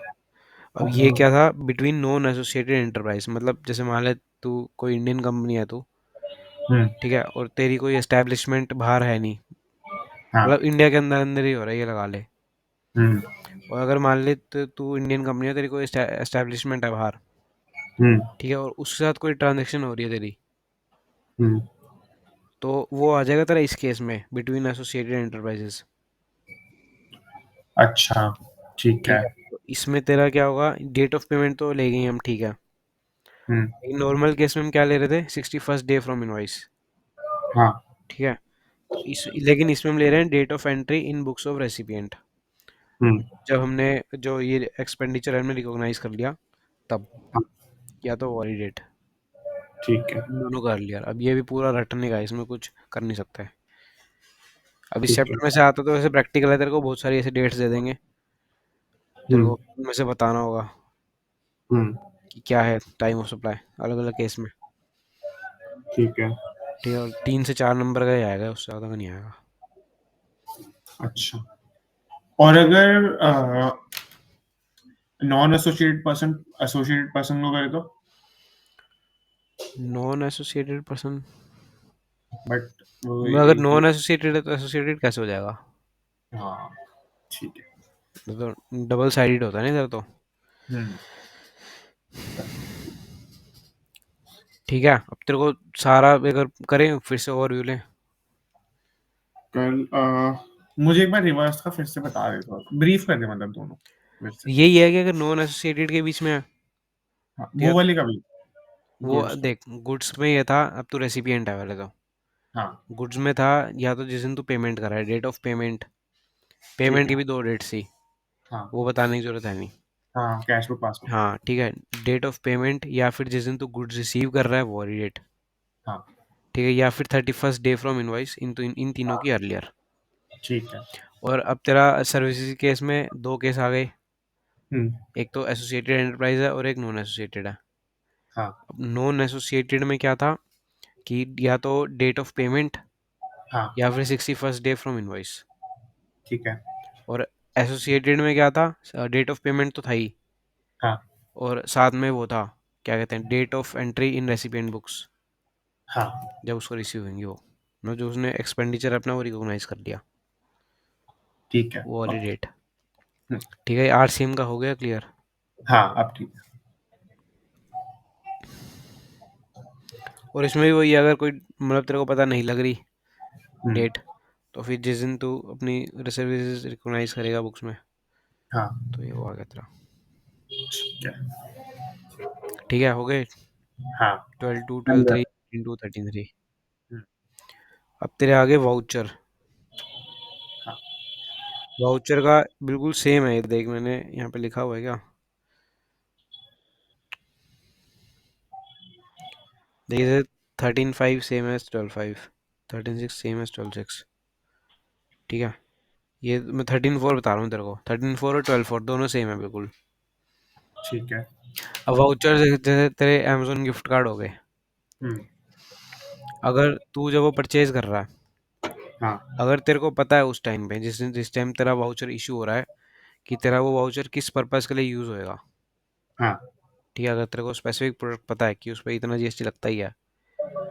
A: अब ये क्या था, बिटवीन नॉन एसोसिएटेड एंटरप्राइज, मतलब जैसे मान ले तू कोई इंडियन कंपनी है तू,
B: हम्म,
A: ठीक है, और तेरी कोई एस्टेब्लिशमेंट बाहर है नहीं,
B: हाँ।
A: मतलब इंडिया के अंदर अंदर ही हो रहा है, ये लगा ले।
B: हम्म,
A: और अगर मान ले तो तू इंडियन कंपनी है, तेरी कोई एस्टेब्लिशमेंट है बाहर,
B: हम्म,
A: ठीक है, और उसके साथ कोई ट्रांजेक्शन हो रही है तेरी,
B: हम्म।
A: तो वो आ जाएगा तेरा इस केस में बिटवीन एसोसिएटेड एंटरप्राइजेस।
B: अच्छा। ठीक
A: ठीक
B: है।
A: है, तो इसमें तेरा क्या होगा, डेट ऑफ पेमेंट तो ले गए हम, ठीक है,
B: हम्म,
A: लेकिन नॉर्मल केस में हम क्या ले रहे थे, 61st डे फ्रॉम इनवॉइस।
B: हाँ।
A: ठीक है, तो लेकिन इसमें हम ले रहे हैं date of entry in books of recipient,
B: हम्म,
A: जब हमने जो ये एक्सपेंडिचर हमने रिकॉग्नाइज कर लिया तब,
B: हाँ।
A: या तो वही डेट,
B: ठीक है।
A: इन दोनों कर लिया। अब ये भी पूरा रटने का है, इसमें कुछ कर नहीं सकते। अब इस
B: ठीक है।
A: चैप्टर में से आता तो वैसे प्रैक्टिकल है, तेरे को बहुत सारी ऐसे डेट्स दे देंगे, तेरे
B: हम्म,
A: को उनमें से बताना होगा
B: हम्म।
A: कि क्या है टाइम ऑफ सप्लाई अलग अलग केस में।
B: ठीक है।
A: ठीक है, और 3 से 4 नंबर का ही आएगा, उससे ज़्यादा का नहीं आएगा।
B: अच्छा। और अगर नॉन एसोसिएटेड पर्सन को करे तो?
A: नॉन एसोसिएटेड पर्सन,
B: बट वो
A: अगर
B: एक ही।
A: नॉन एसोसिएटेड है तो एसोसिएटेड कैसे हो जाएगा?
B: हाँ। ठीक है।
A: तो डबल साइडेड होता है ना इधर तो।
B: हम्म।
A: ठीक है, अब तेरे को सारा अगर करें फिर से ओवरव्यू लें।
B: कल मुझे एक बार रिवर्स का फिर से बता दे, तो ब्रीफ कर दे मतलब दोनों फिर से।
A: यही है कि अगर नॉन एसोसिएटेड के बीच में है
B: हाँ,
A: तो या
B: वो वाली का भी।
A: वो
B: गुड्स।
A: देख, गुड्स में ये था, अब तू रेसिपिएंट है पहले तो।
B: हाँ।
A: गुड्स में था, या तो जिस दिन तू पेमेंट करा है, डेट ऑफ पेमेंट,
B: ठीक
A: पेमेंट
B: है।
A: की भी दो डेट्स थी,
B: हाँ
A: वो बताने की जरूरत है नहीं।
B: हाँ, कैश बुक पासबुक।
A: हाँ ठीक है, डेट ऑफ पेमेंट या फिर जिस दिन तू गुड्स रिसीव कर रहा है वो वाली डेट।
B: हाँ
A: ठीक है, या फिर 31st डे फ्रॉम इनवॉइस, इन तीनों की अर्लियर।
B: ठीक है।
A: और अब तेरा सर्विसेज केस में दो केस आ गए,
B: हम्म।
A: एक तो एसोसिएटेड एंटरप्राइज है और एक नॉन एसोसिएटेड है।
B: हाँ
A: अब नॉन एसोसिएटेड में क्या था, कि या तो डेट ऑफ पेमेंट
B: हाँ।
A: या फिर 61st डे फ्रॉम इनवॉइस।
B: ठीक है।
A: और एसोसिएटेड में क्या था, डेट ऑफ पेमेंट तो था ही,
B: हाँ
A: और साथ में वो था, क्या कहते हैं, date of entry in recipient books,
B: हाँ।
A: जब उसको रिसीव होंगी वो, मतलब जो उसने एक्सपेंडिचर अपना वो रिकॉग्नाइज कर लिया,
B: ठीक है।
A: वो वाली
B: ओके।
A: डेट।
B: हम्म,
A: ठीक है, आरसीएम का हो गया क्लियर।
B: हाँ अब ठीक है।
A: और इसमें भी वही है, अगर कोई मतलब तेरे को पता नहीं लग रही
B: हम्म,
A: डेट, तो फिर जिस दिन तू अपनी सर्विसेज रिकॉग्नाइज करेगा बुक्स में,
B: हाँ
A: तो ये वो आ गया तेरा।
B: ठीक है।
A: ठीक है, हो गए।
B: हाँ
A: 12 2
B: डन
A: 12 3
B: कर।
A: 13 3।
B: हम्म,
A: अब तेरे आगे वाउचर।
B: हाँ
A: वाउचर का बिल्कुल सेम है, ये देख मैंने यहाँ पे लिखा हुआ है क्या, देखिए 13 5 सेम एज 12 5, 13 6 सेम एज 12 6। ठीक है, ये मैं 13 4 बता रहा हूँ तेरे को, 13 4 और 12 4 दोनों सेम है बिल्कुल।
B: ठीक है।
A: अब वाउचर जैसे तेरे अमेजोन गिफ्ट कार्ड हो गए,
B: हम्म,
A: अगर तू जब वो परचेज कर रहा है,
B: हाँ
A: अगर तेरे को पता है उस टाइम पे जिस टाइम तेरा वाउचर इशू हो रहा है कि तेरा वो वाउचर किस पर्पस के लिए यूज होएगा,
B: हाँ
A: ठीक है, अगर तेरे को स्पेसिफिक प्रोडक्ट पता है कि उस पर इतना जीएसटी लगता ही है,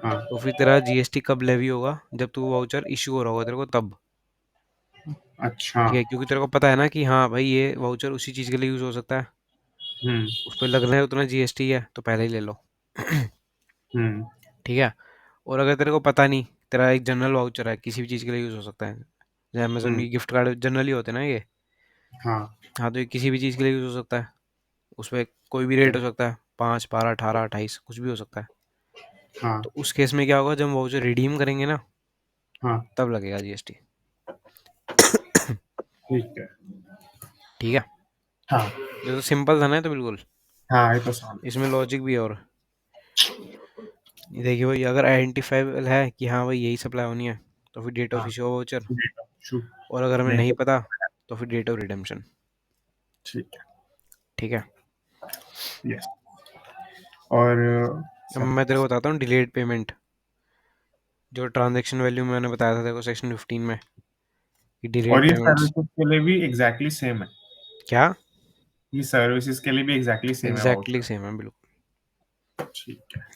B: हाँ।
A: तो फिर तेरा जीएसटी कब लेवी होगा, जब तू वाउचर इशू हो रहा होगा तेरे को तब।
B: अच्छा।
A: ठीक है, क्योंकि तेरे को पता है ना कि हाँ भाई ये वाउचर उसी चीज़ के लिए यूज हो सकता है,
B: हम्म,
A: उस पर लगना है उतना जीएसटी है, तो पहले ही ले लो।
B: हम्म,
A: ठीक है, और अगर तेरे को पता नहीं, तेरा एक जनरल वाउचर है, किसी भी चीज़ के लिए यूज हो सकता है, जैसे अमेजोन
B: हम्म,
A: की गिफ्ट कार्ड जनरली होते हैं ना ये,
B: हाँ
A: हाँ तो ये किसी भी चीज़ के लिए यूज हो सकता है, उस पर कोई भी
B: ठीक
A: रेट
B: है।
A: हो सकता है, 5 12 18 28 कुछ भी हो सकता है।
B: हाँ
A: तो उस केस में क्या होगा, जब वाउचर रिडीम करेंगे ना,
B: हाँ
A: तब लगेगा जीएसटी।
B: ठीक है।
A: ठीक है,
B: हाँ
A: ये तो सिंपल था ना, ये तो बिल्कुल,
B: हाँ ये तो आसान
A: इसमें लॉजिक भी है। और ये देखिए भाई, अगर आइडेंटिफाइबल है कि हाँ भाई यही सप्लाई होनी है, तो फिर डेट
B: है।
A: ऑफ
B: हाँ
A: इशू ऑफ वाउचर,
B: डेटा शू
A: और अगर हमें
B: नहीं
A: नहीं
B: तो।
A: पता तो फिर डेट ऑफ रिडेम्पशन।
B: ठीक है।
A: ठीक है,
B: यस। और
A: अब
B: सब
A: मैं तेरे को बताता हूँ डिलेड पेमेंट, जो ट्रांजैक्शन वैल्यू मैंने बताया था तेरे को सेक्शन 15 में, कि डिलेड
B: और ये
A: पेमेंट्स।
B: सर्विसेज के लिए भी एग्जैक्टली सेम है।
A: क्या?
B: ये सर्विसेज के लिए भी एग्जैक्टली सेम है
A: एग्जैक्टली
B: वाउचर।
A: सेम है बिल्कुल।
B: ठीक है।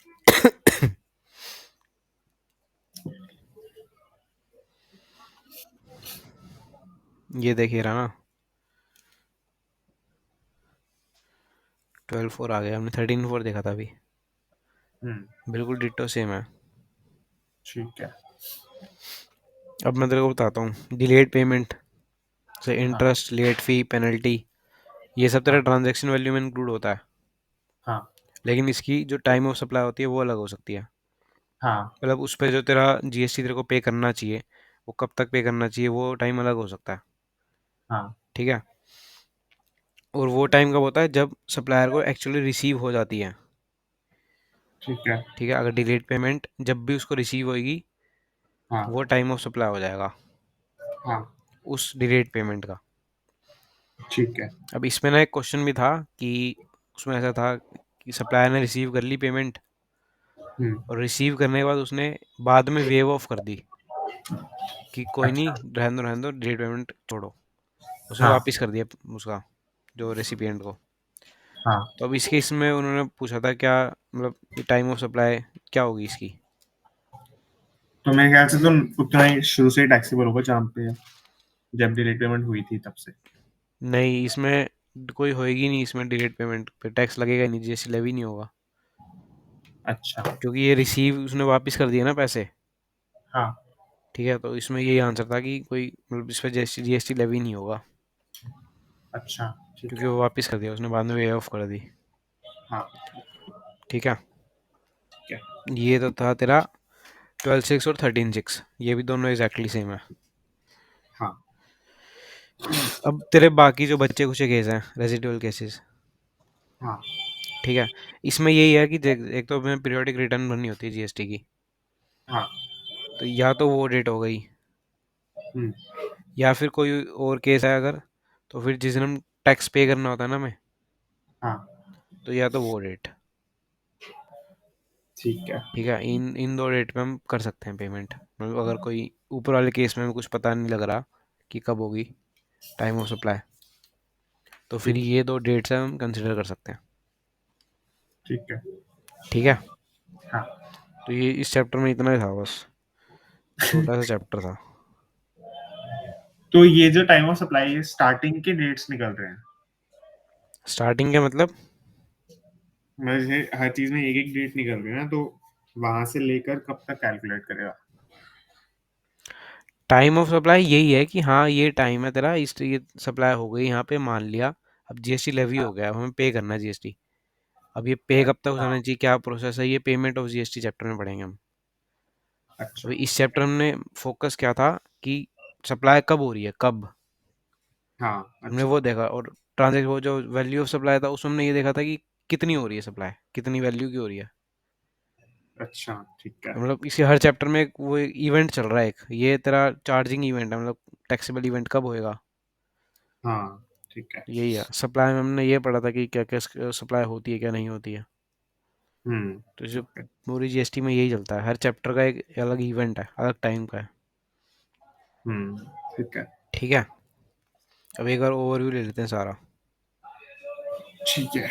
A: ये देखिए रहा ना, 12 4 आ गया, हमने 13 4 देखा था अभी,
B: हम्म,
A: बिल्कुल डिट्टो सेम है।
B: ठीक है।
A: अब मैं तेरे को बताता हूँ डिलेड पेमेंट से
B: हाँ
A: इंटरेस्ट, लेट फी, पेनल्टी, ये सब तेरा
B: हाँ
A: ट्रांजैक्शन वैल्यू में इंक्लूड होता है,
B: हाँ
A: लेकिन इसकी जो टाइम ऑफ सप्लाई होती है वो अलग हो सकती है।
B: हाँ
A: मतलब उस पे जो तेरा जीएसटी तेरे को पे करना चाहिए, वो कब तक पे करना चाहिए, वो टाइम अलग हो सकता है।
B: हाँ
A: ठीक है, और वो टाइम कब होता है, जब सप्लायर को एक्चुअली रिसीव हो जाती है।
B: ठीक है।
A: ठीक है, अगर डिलेड पेमेंट जब भी उसको रिसीव होगी,
B: हाँ
A: वो टाइम ऑफ सप्लाई हो जाएगा
B: हाँ
A: उस डिलेड पेमेंट का।
B: ठीक है।
A: अब इसमें ना एक क्वेश्चन भी था कि उसमें ऐसा था कि सप्लायर ने रिसीव कर ली पेमेंट,
B: हम्म,
A: और रिसीव करने के बाद उसने बाद में वेव ऑफ कर दी कि कोई नहीं,
B: अच्छा।
A: रहने दो डिलेड पेमेंट छोड़ो, उसने
B: हाँ
A: वापस कर दिया उसका, जो रेसिपिएंट को।
B: हाँ।
A: तो अब इस केस में उन्होंने पूछा था क्या, मतलब टाइम ऑफ सप्लाई क्या होगी इसकी।
B: तो मेरे ख्याल से तो उतना ही शुरू से ही टैक्सेबल होगा जहाँ पे जब डिलीट पेमेंट हुई थी तब से।
A: नहीं, इसमें कोई होएगी नहीं, इसमें डिलेड पेमेंट पे टैक्स लगेगा ही नहीं, जीएसटी लेवी नहीं होगा,
B: अच्छा।
A: क्योंकि ये रिसीव उसने वापस कर दिया ना पैसे।
B: हाँ
A: ठीक है, तो इसमें यही आंसर था कि कोई मतलब इस पर जीएसटी जीएसटी लेवी नहीं होगा,
B: अच्छा। ठीक
A: क्योंकि
B: है।
A: वो वापस कर दिया उसने, बाद में वे ऑफ कर दी।
B: हाँ
A: ठीक है,
B: ठीक है।
A: ये तो था तेरा 12 6 और 13 6, ये भी दोनों एग्जैक्टली सेम है।
B: हाँ
A: अब तेरे बाकी जो बच्चे कुछ केस हैं, रेजिडुअल केसेस,
B: हाँ
A: ठीक है, इसमें यही है कि देख, एक तो हमें पीरियोडिक रिटर्न भरनी होती है जीएसटी की,
B: हाँ।
A: तो या तो वो डेट हो गई,
B: हम्म,
A: या फिर कोई और केस है अगर, तो फिर जिस दिन हम टैक्स पे करना होता है ना हमें,
B: हाँ
A: तो या तो वो डेट।
B: ठीक है।
A: ठीक है, इन इन दो डेट पे हम कर सकते हैं पेमेंट, मतलब अगर कोई ऊपर वाले केस में हमें कुछ पता नहीं लग रहा कि कब होगी टाइम ऑफ सप्लाई, तो फिर
B: ठीक
A: ये दो डेट्स हम कंसिडर कर सकते हैं।
B: ठीक है।
A: ठीक है,
B: हाँ
A: तो ये इस चैप्टर में इतना ही था बस, छोटा सा चैप्टर था।
B: तो ये जो टाइम ऑफ सप्लाई है, स्टार्टिंग के डेट्स निकल रहे हैं।
A: स्टार्टिंग का मतलब?
B: मुझे हर चीज में एक एक डेट निकल रही है ना, तो वहां से लेकर कब तक कैलकुलेट करेगा?
A: टाइम ऑफ सप्लाई यही है कि हाँ ये टाइम है तेरा, इस ये सप्लाई हो गई यहाँ पे मान लिया। अब जीएसटी लेवी हो गया, अब हमें पे करना है जीएसटी। अब ये पे कब तक हो जाना
B: हाँ।
A: चाहिए, क्या प्रोसेस है, ये पेमेंट ऑफ जीएसटी चैप्टर में पढ़ेंगे हम।
B: अच्छा।
A: अभी इस चैप्टर में फोकस क्या था कि सप्लाई कब हो रही है, कब।
B: हाँ।
A: हमने
B: अच्छा।
A: वो देखा, और ट्रांजेक्ट वो जो वैल्यू ऑफ सप्लाई था उसमें हमने ये देखा था कि कितनी हो रही है सप्लाई, कितनी वैल्यू की हो रही है।
B: अच्छा, ठीक है।
A: तो मतलब इसी हर चैप्टर में एक वो इवेंट चल रहा है, एक ये तेरा चार्जिंग इवेंट है, मतलब टैक्सेबल इवेंट कब होएगा।
B: हाँ, ठीक है।
A: यही है सप्लाई में, हमने ये पढ़ा था कि क्या क्या सप्लाई होती है क्या नहीं होती है। तो जो
B: ठीक है।
A: पूरी जीएसटी में यही चलता है, हर चैप्टर का एक अलग इवेंट है, अलग टाइम का है।
B: ठीक है।
A: ठीक है, अब एक बार ओवरव्यू ले लेते हैं सारा।
B: ठीक है।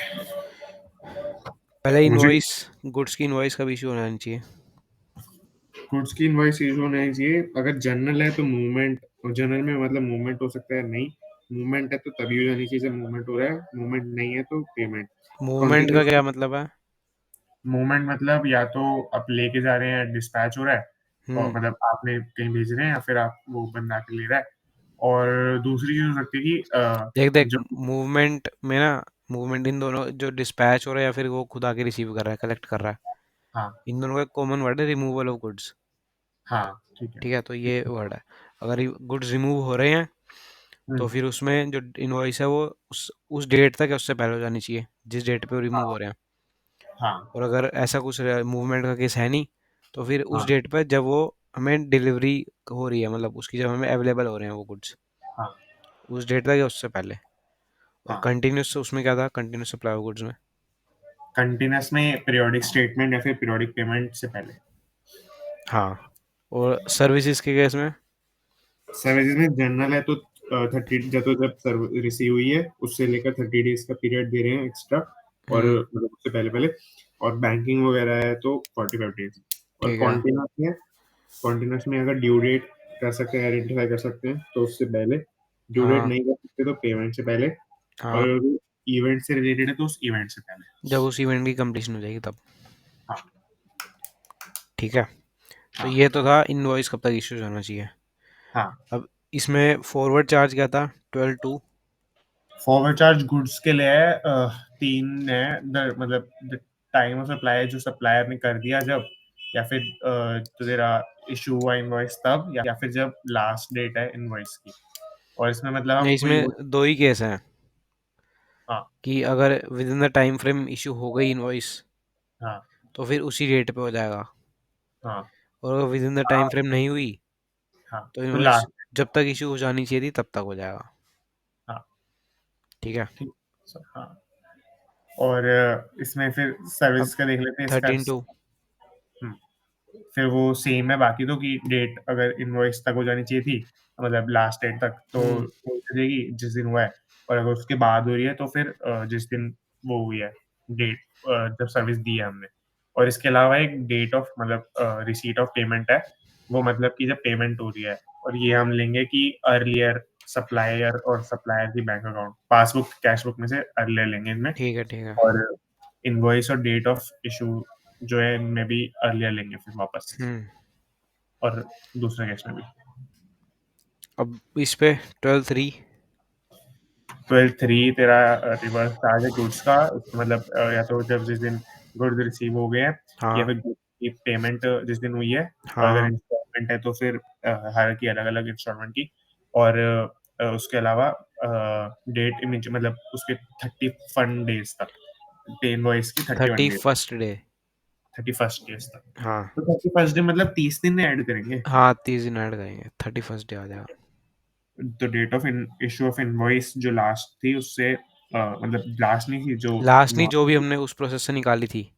A: पहले
B: मुझे
A: इनवॉइस, गुड्स की इनवॉइस कब इशू होना चाहिए?
B: गुड्स की इनवॉइस इशू होना चाहिए अगर जनरल है तो मूवमेंट, जनरल में मतलब मूवमेंट हो सकता है, नहीं मूवमेंट है तो तभी हो जानी चाहिए जब मूवमेंट हो रहा है, मूवमेंट नहीं है तो पेमेंट।
A: मूवमेंट का
B: कंटिन्यूस
A: क्या मतलब है?
B: मूवमेंट मतलब या तो आप लेके जा रहे हैं, डिस्पैच हो रहा है, और
A: हम्म।
B: मतलब आपने कहीं भेज रहे हैं, या फिर आप वो बंदा के ले रहा है। और दूसरी चीज हो सकती है कि
A: देख देख,
B: जो
A: मूवमेंट में ना, मूवमेंट इन दोनों, जो डिस्पैच हो रहा है या फिर वो खुद आके रिसीव कर रहा है, कलेक्ट कर रहा है,
B: हाँ।
A: इन दोनों का कॉमन वर्ड है रिमूवल ऑफ गुड्स।
B: हाँ, ठीक है।
A: ठीक है, तो ये वर्ड है। अगर गुड्स रिमूव हो रहे हैं तो
B: हम्म।
A: फिर उसमें जो इनवॉइस है वो उस डेट तक या उससे पहले हो जानी चाहिए जिस डेट पे वो रिमूव हो
B: हाँ।
A: रहे हैं।
B: हाँ।
A: और अगर ऐसा कुछ मूवमेंट का केस है नहीं, तो फिर उस
B: हाँ।
A: डेट पर जब वो हमें डिलीवरी हो रही है, मतलब उसकी जब हमें अवेलेबल हो रहे हैं वो गुड्स,
B: हाँ।
A: उस डेट तक या उससे पहले। और
B: हाँ।
A: कंटिन्यूस उसमें क्या था, कंटिन्यूस सप्लाई ऑफ गुड्स में।
B: कंटिन्यूस में पीरियोडिक स्टेटमेंट या फिर पीरियोडिक पेमेंट से पहले।
A: हाँ, और सर्विसेज के केस में?
B: सर्विसेज में जनरल है तो 30, जब सर्व रिसीव हुई है उससे लेकर 30 डेज का पीरियड दे रहे हैं एक्स्ट्रा, और
A: हम्म।
B: मतलब उससे पहले पहले। और बैंकिंग वगैरह है तो 45 डेज। और
A: ठीक है।
B: कॉन्टिन्यूस में, कॉन्टिन्यूस में अगर ड्यू डेट कर सकते हैं, आइडेंटिफाई कर सकते हैं तो उससे पहले। ड्यू डेट
A: हाँ
B: नहीं कर सकते तो पेमेंट से पहले।
A: हाँ,
B: और इवेंट से रिलेटेड है तो उस इवेंट से पहले।
A: जब उस इवेंट की कंप्लीशन हो जाएगी तब।
B: हाँ।
A: ठीक है, तो
B: हाँ।
A: ये तो था इनवॉइस कब तक इश्यू होना चाहिए।
B: हाँ।
A: अब इसमें फॉरवर्ड चार्ज क्या था, 12/2?
B: फॉरवर्ड चार्ज गुड्स के लिए है, 3 है। मतलब टाइम ऑफ सप्लाई जो सप्लायर ने कर दिया जब, या फिर तो तेरा इशू हुआ इनवॉइस तब, या फिर जब लास्ट डेट है इनवॉइस की। और इसमें मतलब हम
A: नहीं,
B: कोई वो।
A: इसमें दो ही केस हैं
B: हाँ।
A: कि अगर with in the time frame issue हो गई इनवॉइस
B: हाँ।
A: तो फिर उसी डेट पे हो जाएगा।
B: हाँ।
A: और अगर विद इन द टाइम
B: हाँ।
A: फ्रेम नहीं हुई
B: हाँ,
A: तो
B: तो
A: इनवॉइस
B: लास्ट।
A: जब तक इशू हो जानी चाहिए थी तब तक हो जाएगा।
B: हाँ।
A: ठीक है।
B: ठीक। हाँ। और इसमें फिर
A: अब
B: सर्विस का देख लेते हैं इसका।
A: 13/2।
B: हम्म, फिर वो सेम है बाकी तो, कि डेट अगर इनवॉइस तक हो जानी चाहिए थी, मतलब लास्ट डेट तक, तो
A: हम्म।
B: हो जाएगी जिस दिन हुआ है। और अगर उसके बाद हो रही है तो फिर जिस दिन वो हुई है, डेट जब सर्विस दी है हमने। और इसके अलावा एक डेट ऑफ मतलब रिसीट ऑफ पेमेंट है, वो मतलब कि जब पेमेंट हो रही है। और ये हम लेंगे कि अर्लियर सप्लायर और सप्लायर की bank account passbook cash book में से अर्लियर लेंगे इनमें।
A: ठीक है ठीक है।
B: और इनवॉइस और डेट ऑफ इशू जो है इनमें भी अर्लियर लेंगे फिर वापस।
A: हम्म।
B: और दूसरे केस में भी।
A: अब इस पे 12/3।
B: 12/3 तेरा रिवर्स चार्ज है गुड्स का। मतलब या तो जब जिस दिन गुड्स रिसीव हो गए हैं, या
A: हाँ
B: फिर goods की पेमेंट जिस दिन हुई है। और अगर
A: हाँ।
B: इंस्टॉलमेंट है तो फिर हर की अलग अलग इंस्टॉलमेंट की। और उसके अलावा डेट इमेज मतलब उसके 30 फन डेज तक, पे इनवॉइस की 31 डेज,
A: 31st डे।
B: 31 डेज तक।
A: हाँ
B: तो 31 डे मतलब 30 दिन ऐड करेंगे।
A: हाँ, 30 दिन ऐड करेंगे, 31st डे आ जाएगा।
B: तो date of issue of invoice जो लास्ट थी उससे मतलब लास्ट नहीं थी जो
A: लास्ट नहीं, जो भी
B: नॉर्मल।
A: हमने उस प्रोसेस से निकाली थी।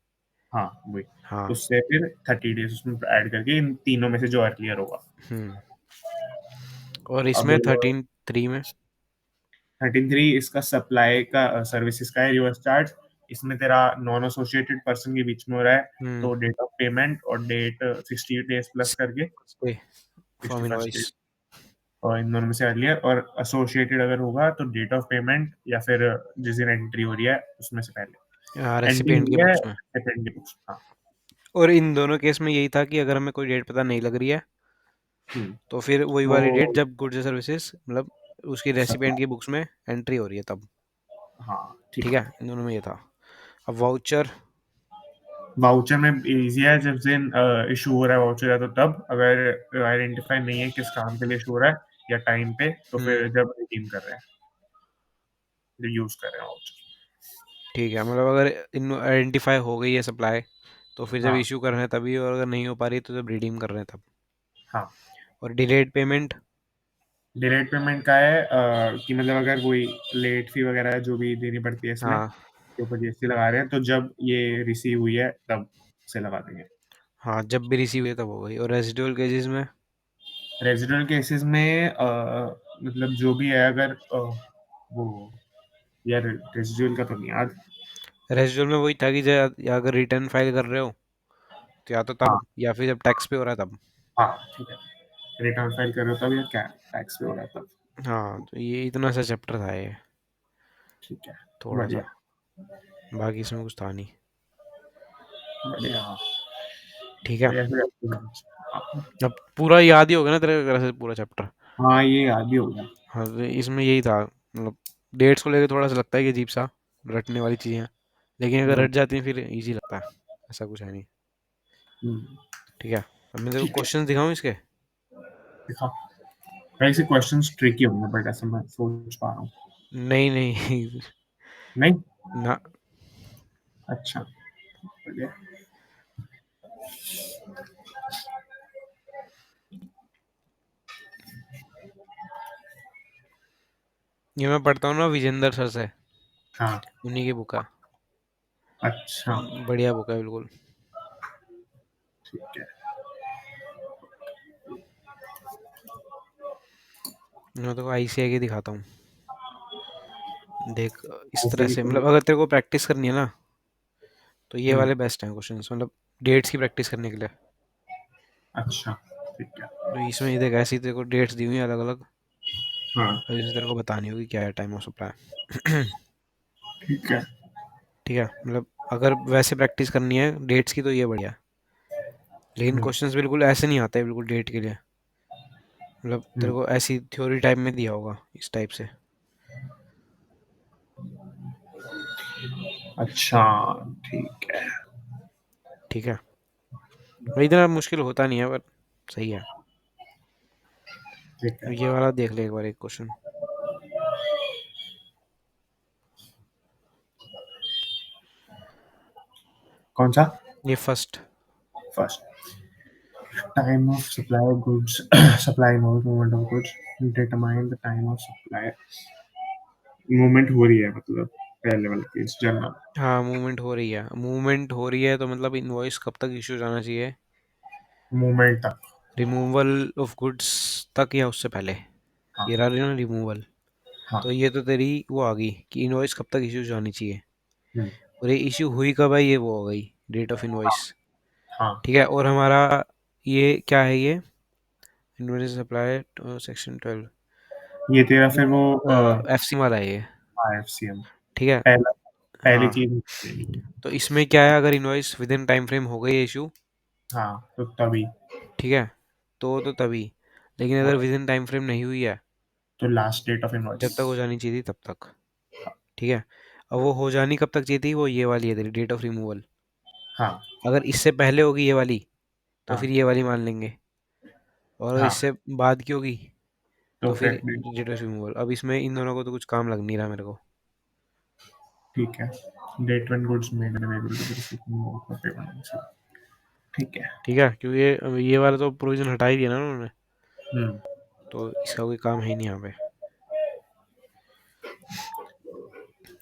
B: हाँ, वही।
A: हाँ।
B: उससे फिर 30 डेज उसमें ऐड करके इन तीनों में से जो अर्लियर होगा।
A: हम्म। और
B: अब
A: इसमें 13/3 में?
B: 33 इसका सप्लाई का सर्विसेज का है रिवर्स चार्ज। इसमें तेरा नॉन एसोसिएटेड पर्सन के बीच में हो रहा है।
A: हम्म।
B: तो डेट ऑफ पेमेंट और डेट 60 डेज प्लस करके
A: डे फ्रॉम
B: 61st।
A: इनवॉइस।
B: और इन दोनों में से अर्लियर, और एसोसिएटेड अगर होगा तो डेट ऑफ पेमेंट या फिर जिस दिन एंट्री हो रही है उसमें से पहले एंट्री
A: रेसिपिएंट
B: हुई
A: के
B: है,
A: बुक्स में।
B: सेकंड की बुक्स। हाँ।
A: और इन दोनों केस में यही था कि अगर हमें कोई डेट पता नहीं लग रही है तो फिर वही वाली डेट
B: तो
A: जब गुड्स या सर्विसेज मतलब उसकी
B: सप्लाई।
A: रेसिपिएंट की बुक्स में एंट्री हो रही है तब।
B: हाँ
A: ठीक
B: ठीक
A: है,
B: है।
A: इन दोनों में ये था। अब वाउचर।
B: वाउचर में इजी है, जिस दिन इशू हो रहा है वाउचर, या तो तब अगर आइडेंटिफाई नहीं है किस काम के लिए इशू हो रहा है या टाइम पे, तो
A: हम्म।
B: फिर जब रिडीम कर रहे हैं, जो यूज कर रहे हैं वाउचर।
A: ठीक है, मतलब अगर इन आइडेंटिफाई हो गई है सप्लाई तो फिर जब
B: हाँ।
A: इशू कर रहे हैं तभी, और अगर नहीं हो पा रही तो जब रिडीम कर रहे हैं तब।
B: हाँ।
A: और डिलेड पेमेंट।
B: डिलेड पेमेंट का है कि मतलब अगर कोई लेट फी वगैरह जो भी देनी पड़ती है इसमें,
A: हाँ।
B: के ऊपर जीएसटी लगा रहे हैं, तो जब ये रिसीव हुई है तब से लगा देंगे।
A: हाँ, जब भी रिसीव हुई तब हो गई। और रेजिडुअल केसेस में।
B: रेजिडुअल केसेस में मतलब जो भी है, अगर वो, यार रेजिडुअल का तो नहीं याद।
A: रेजिडुअल में वही था कि या अगर रिटर्न फाइल कर रहे हो तो या तो
B: हाँ।
A: तब, या फिर जब टैक्स पे हो रहा है तब।
B: हाँ ठीक है। रिटर्न फाइल कर रहे हो तब, या क्या टैक्स पे हो रहा है तब।
A: हाँ, तो ये इतना सा चैप्टर था ये,
B: ठीक है।
A: थोड़ा सा।
B: बढ़िया।
A: बाकी इसमें कुछ था नहीं।
B: बढ़िया।
A: ठीक है।
B: बढ़िया फिर। हाँ।
A: अब पूरा याद ही होगा ना तेरे तरह से पूरा चैप्टर।
B: हाँ, ये याद ही हो गया।
A: हाँ, तो इसमें यही था, मतलब डेट्स को लेकर थोड़ा सा लगता है कि अजीब सा रटने वाली चीज़ें हैं, लेकिन अगर
B: हम्म।
A: रट जाती हैं फिर इजी लगता है। ऐसा कुछ है नहीं।
B: हम्म।
A: ठीक है, अब मैं तेरे को
B: ठीक है।
A: क्वेश्चन दिखाऊं इसके।
B: दिखा। वैसे क्वेश्चंस ट्रिकी होंगे, बट ऐसा मैं सोच पा रहा हूँ।
A: नहीं नहीं।
B: नहीं।
A: ना।
B: अच्छा। बढ़िया।
A: ये मैं पढ़ता हूँ ना विजेंद्र सर से,
B: हाँ।
A: उन्हीं की बुक है।
B: अच्छा।
A: बढ़िया बुक है बिल्कुल।
B: ठीक है।
A: मैं तो आईसीआई की दिखाता हूँ। देख, इस
B: ऐसे
A: तरह
B: ही
A: से
B: तो।
A: मतलब अगर तेरे को प्रैक्टिस करनी है ना तो ये
B: हम्म।
A: वाले बेस्ट हैं क्वेश्चंस, मतलब डेट्स की प्रैक्टिस करने के लिए।
B: अच्छा। ठीक है।
A: तो इसमें ये देख, ऐसी तेरे को डेट्स दी हुई हैं अलग अलग,
B: हाँ।
A: और इसमें तेरे को बतानी होगी क्या है टाइम ऑफ सप्लाई।
B: ठीक है।
A: ठीक है, मतलब अगर वैसे प्रैक्टिस करनी है डेट्स की तो ये बढ़िया है। लेकिन
B: हम्म।
A: क्वेश्चंस बिल्कुल ऐसे नहीं आते बिल्कुल डेट के लिए, मतलब तेरे
B: हम्म।
A: को ऐसी थ्योरी टाइप में दिया होगा इस टाइप से।
B: अच्छा। ठीक है।
A: ठीक है, भाई इतना मुश्किल होता नहीं है पर सही है।
B: ठीक है।
A: ये वाला देख ले एक बार, एक क्वेश्चन।
B: कौन सा?
A: ये first.
B: First. Time of supply goods. Supply movement of goods. Determine the time of supply. Movement हो रही है मतलब, पहले वाला केस जनरल।
A: हाँ, मूवमेंट हो रही है, मूवमेंट हो रही है तो मतलब इनवॉइस कब तक इशू जाना चाहिए?
B: मूवमेंट तक।
A: रिमूवल ऑफ गुड्स तक या उससे पहले?
B: हाँ।
A: ये रहा ना रिमूवल।
B: हाँ।
A: तो ये तो तेरी वो आ गई कि इनवॉइस कब तक इशू जानी चाहिए,
B: हम्म।
A: और ये इशू हुई कब है, ये वो हो गई डेट ऑफ इनवॉइस।
B: हाँ।
A: ठीक है, और हमारा ये क्या है, ये इनवॉइस सप्लाई सेक्शन 12।
B: ये तेरा फिर वो
A: एफ सी वाला है ये।
B: एफसीएम।
A: ठीक है।
B: पहला। पहली
A: हाँ,
B: चीज।
A: तो इसमें क्या है, अगर invoice with in time frame हो गई इशू,
B: हाँ, तो तभी।
A: ठीक है, तो तभी। लेकिन अगर
B: हाँ,
A: विद इन टाइम फ्रेम नहीं हुई है,
B: तो लास्ट डेट ऑफ
A: जब
B: इनवॉइस।
A: तक हो जानी चाहिए थी तब तक। ठीक है, अब वो हो जानी कब तक चाहिए थी, वो ये वाली है तेरी डेट ऑफ रिमूवल।
B: हाँ।
A: अगर इससे पहले होगी ये वाली तो
B: हाँ।
A: फिर ये वाली मान लेंगे, और अगर
B: हाँ,
A: इससे बाद की होगी
B: तो
A: तो
B: फिर
A: फिर डेट ऑफ रिमूवल। अब इसमें इन दोनों को तो कुछ काम लग नहीं रहा मेरे को।
B: ठीक है। Date when goods made available to the recipient for payment. ठीक है।
A: ठीक है, क्योंकि ये वाला तो प्रोविजन हटा ही दिया ना उन्होंने,
B: हम्म।
A: तो इसका कोई काम है ही नहीं यहाँ पे।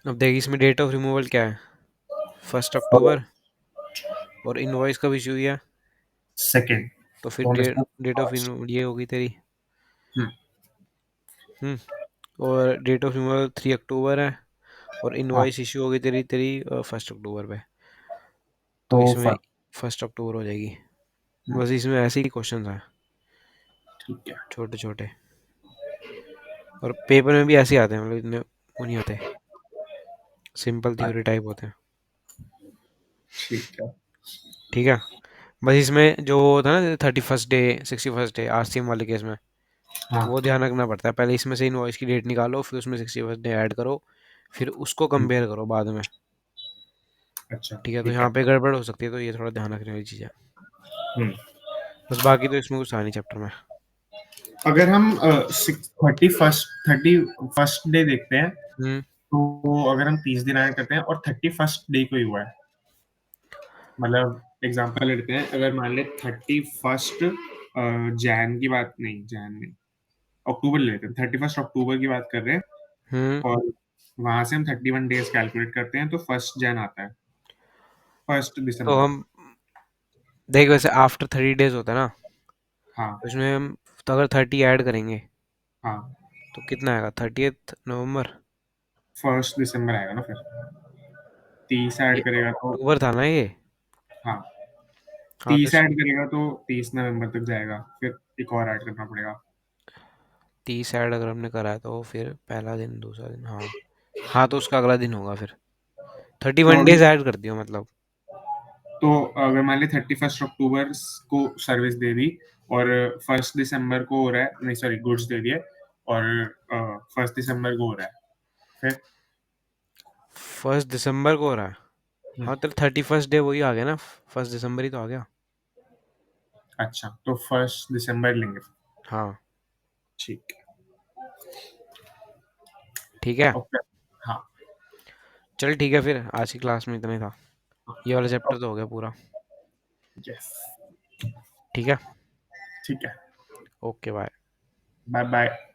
A: अब देख, इसमें डेट ऑफ रिमूवल क्या है, 1 अक्टूबर, और इनवॉइस कब इशू हुई है,
B: सेकंड।
A: तो फिर
B: कौन इसका
A: डेट ऑफ
B: फर्स्ट?
A: ये होगी तेरी।
B: हम्म।
A: हम्म। और डेट ऑफ रिमूवल 3 अक्टूबर है, और
B: हाँ,
A: इनवॉइस इशू होगी तेरी तेरी 1 अक्टूबर पे। तो
B: तो
A: इसमें
B: फर्स्ट।
A: 1 अक्टूबर हो जाएगी।
B: हम्म।
A: बस इसमें ऐसे ही क्वेश्चन हैं,
B: ठीक है।
A: छोटे छोटे। और पेपर में भी ऐसे ही आते हैं, मतलब इतने वो नहीं होते, सिंपल थ्योरी टाइप होते हैं।
B: ठीक है।
A: ठीक है। बस इसमें जो वो होता है ना 31st day, 61st day RCM वाले केस में,
B: हाँ।
A: वो ध्यान रखना पड़ता है। पहले इसमें से इनवॉइस की डेट निकालो, फिर उसमें 61st डे ऐड करो, फिर उसको
B: हम्म,
A: कंपेयर करो बाद में।
B: अच्छा
A: ठीक है, तो
B: ठीक
A: यहाँ
B: है।
A: पे गड़बड़ हो सकती है, तो ये थोड़ा ध्यान रखने वाली चीज़ है।
B: हम्म।
A: बस बाकी तो इसमें कुछ था नहीं चैप्टर में।
B: अगर हम 31st डे देखते हैं,
A: हम्म।
B: तो अगर हम 30 दिन ऐड करते हैं और 31st डे को ही हुआ है, मतलब एग्जांपल लेते हैं, अगर मान ले 31st जैन की बात, नहीं जैन नहीं, अक्टूबर ले लेते हैं, 31st अक्टूबर की बात कर रहे हैं,
A: हम्म।
B: और वहां से हम 31 डेज कैलकुलेट करते हैं, तो 1 जैन आता है, फर्स्ट
A: तो
B: दिसंबर
A: हम देख, वैसे आफ्टर 30 डेज होता है ना,
B: हाँ
A: तो इसमें हम, तो अगर 30 ऐड करेंगे
B: हाँ,
A: तो कितना आएगा? 30th नवंबर।
B: 1 दिसंबर आएगा ना फिर, 30
A: ये
B: ऐड करेगा तो,
A: अक्टूबर था ना ये?
B: हाँ
A: हाँ तो
B: 30 ऐड करेगा तो 30 नवंबर तक जाएगा, फिर एक और ऐड करना पड़ेगा।
A: 30 ऐड अगर हमने करा है तो फिर पहला दिन, दूसरा दिन, हाँ। हाँ तो उसका अगला दिन होगा फिर। थर्टी
B: तो
A: वन
B: अभी,
A: डेज ऐड कर दियो मतलब।
B: तो अगर मान ली 31st अक्टूबर को सर्विस दे दी, और 1 दिसंबर को हो रहा है, नहीं सॉरी गुड्स दे दिए, और 1 दिसंबर को हो रहा है, फिर
A: 1 दिसंबर को हो रहा है।
B: हम्म,
A: हाँ तो 31st डे वही आ गया ना, 1 दिसंबर ही तो आ गया।
B: अच्छा तो 1 दिसंबर लेंगे।
A: हाँ।
B: ठीक है।
A: ठीक है।
B: ओके। हाँ।
A: चल ठीक है, फिर आज की क्लास में इतना ही था। ये वाला चैप्टर
B: ओके।
A: तो हो गया पूरा।
B: यस।
A: ठीक है।
B: ठीक है।
A: Okay bye.
B: Bye bye.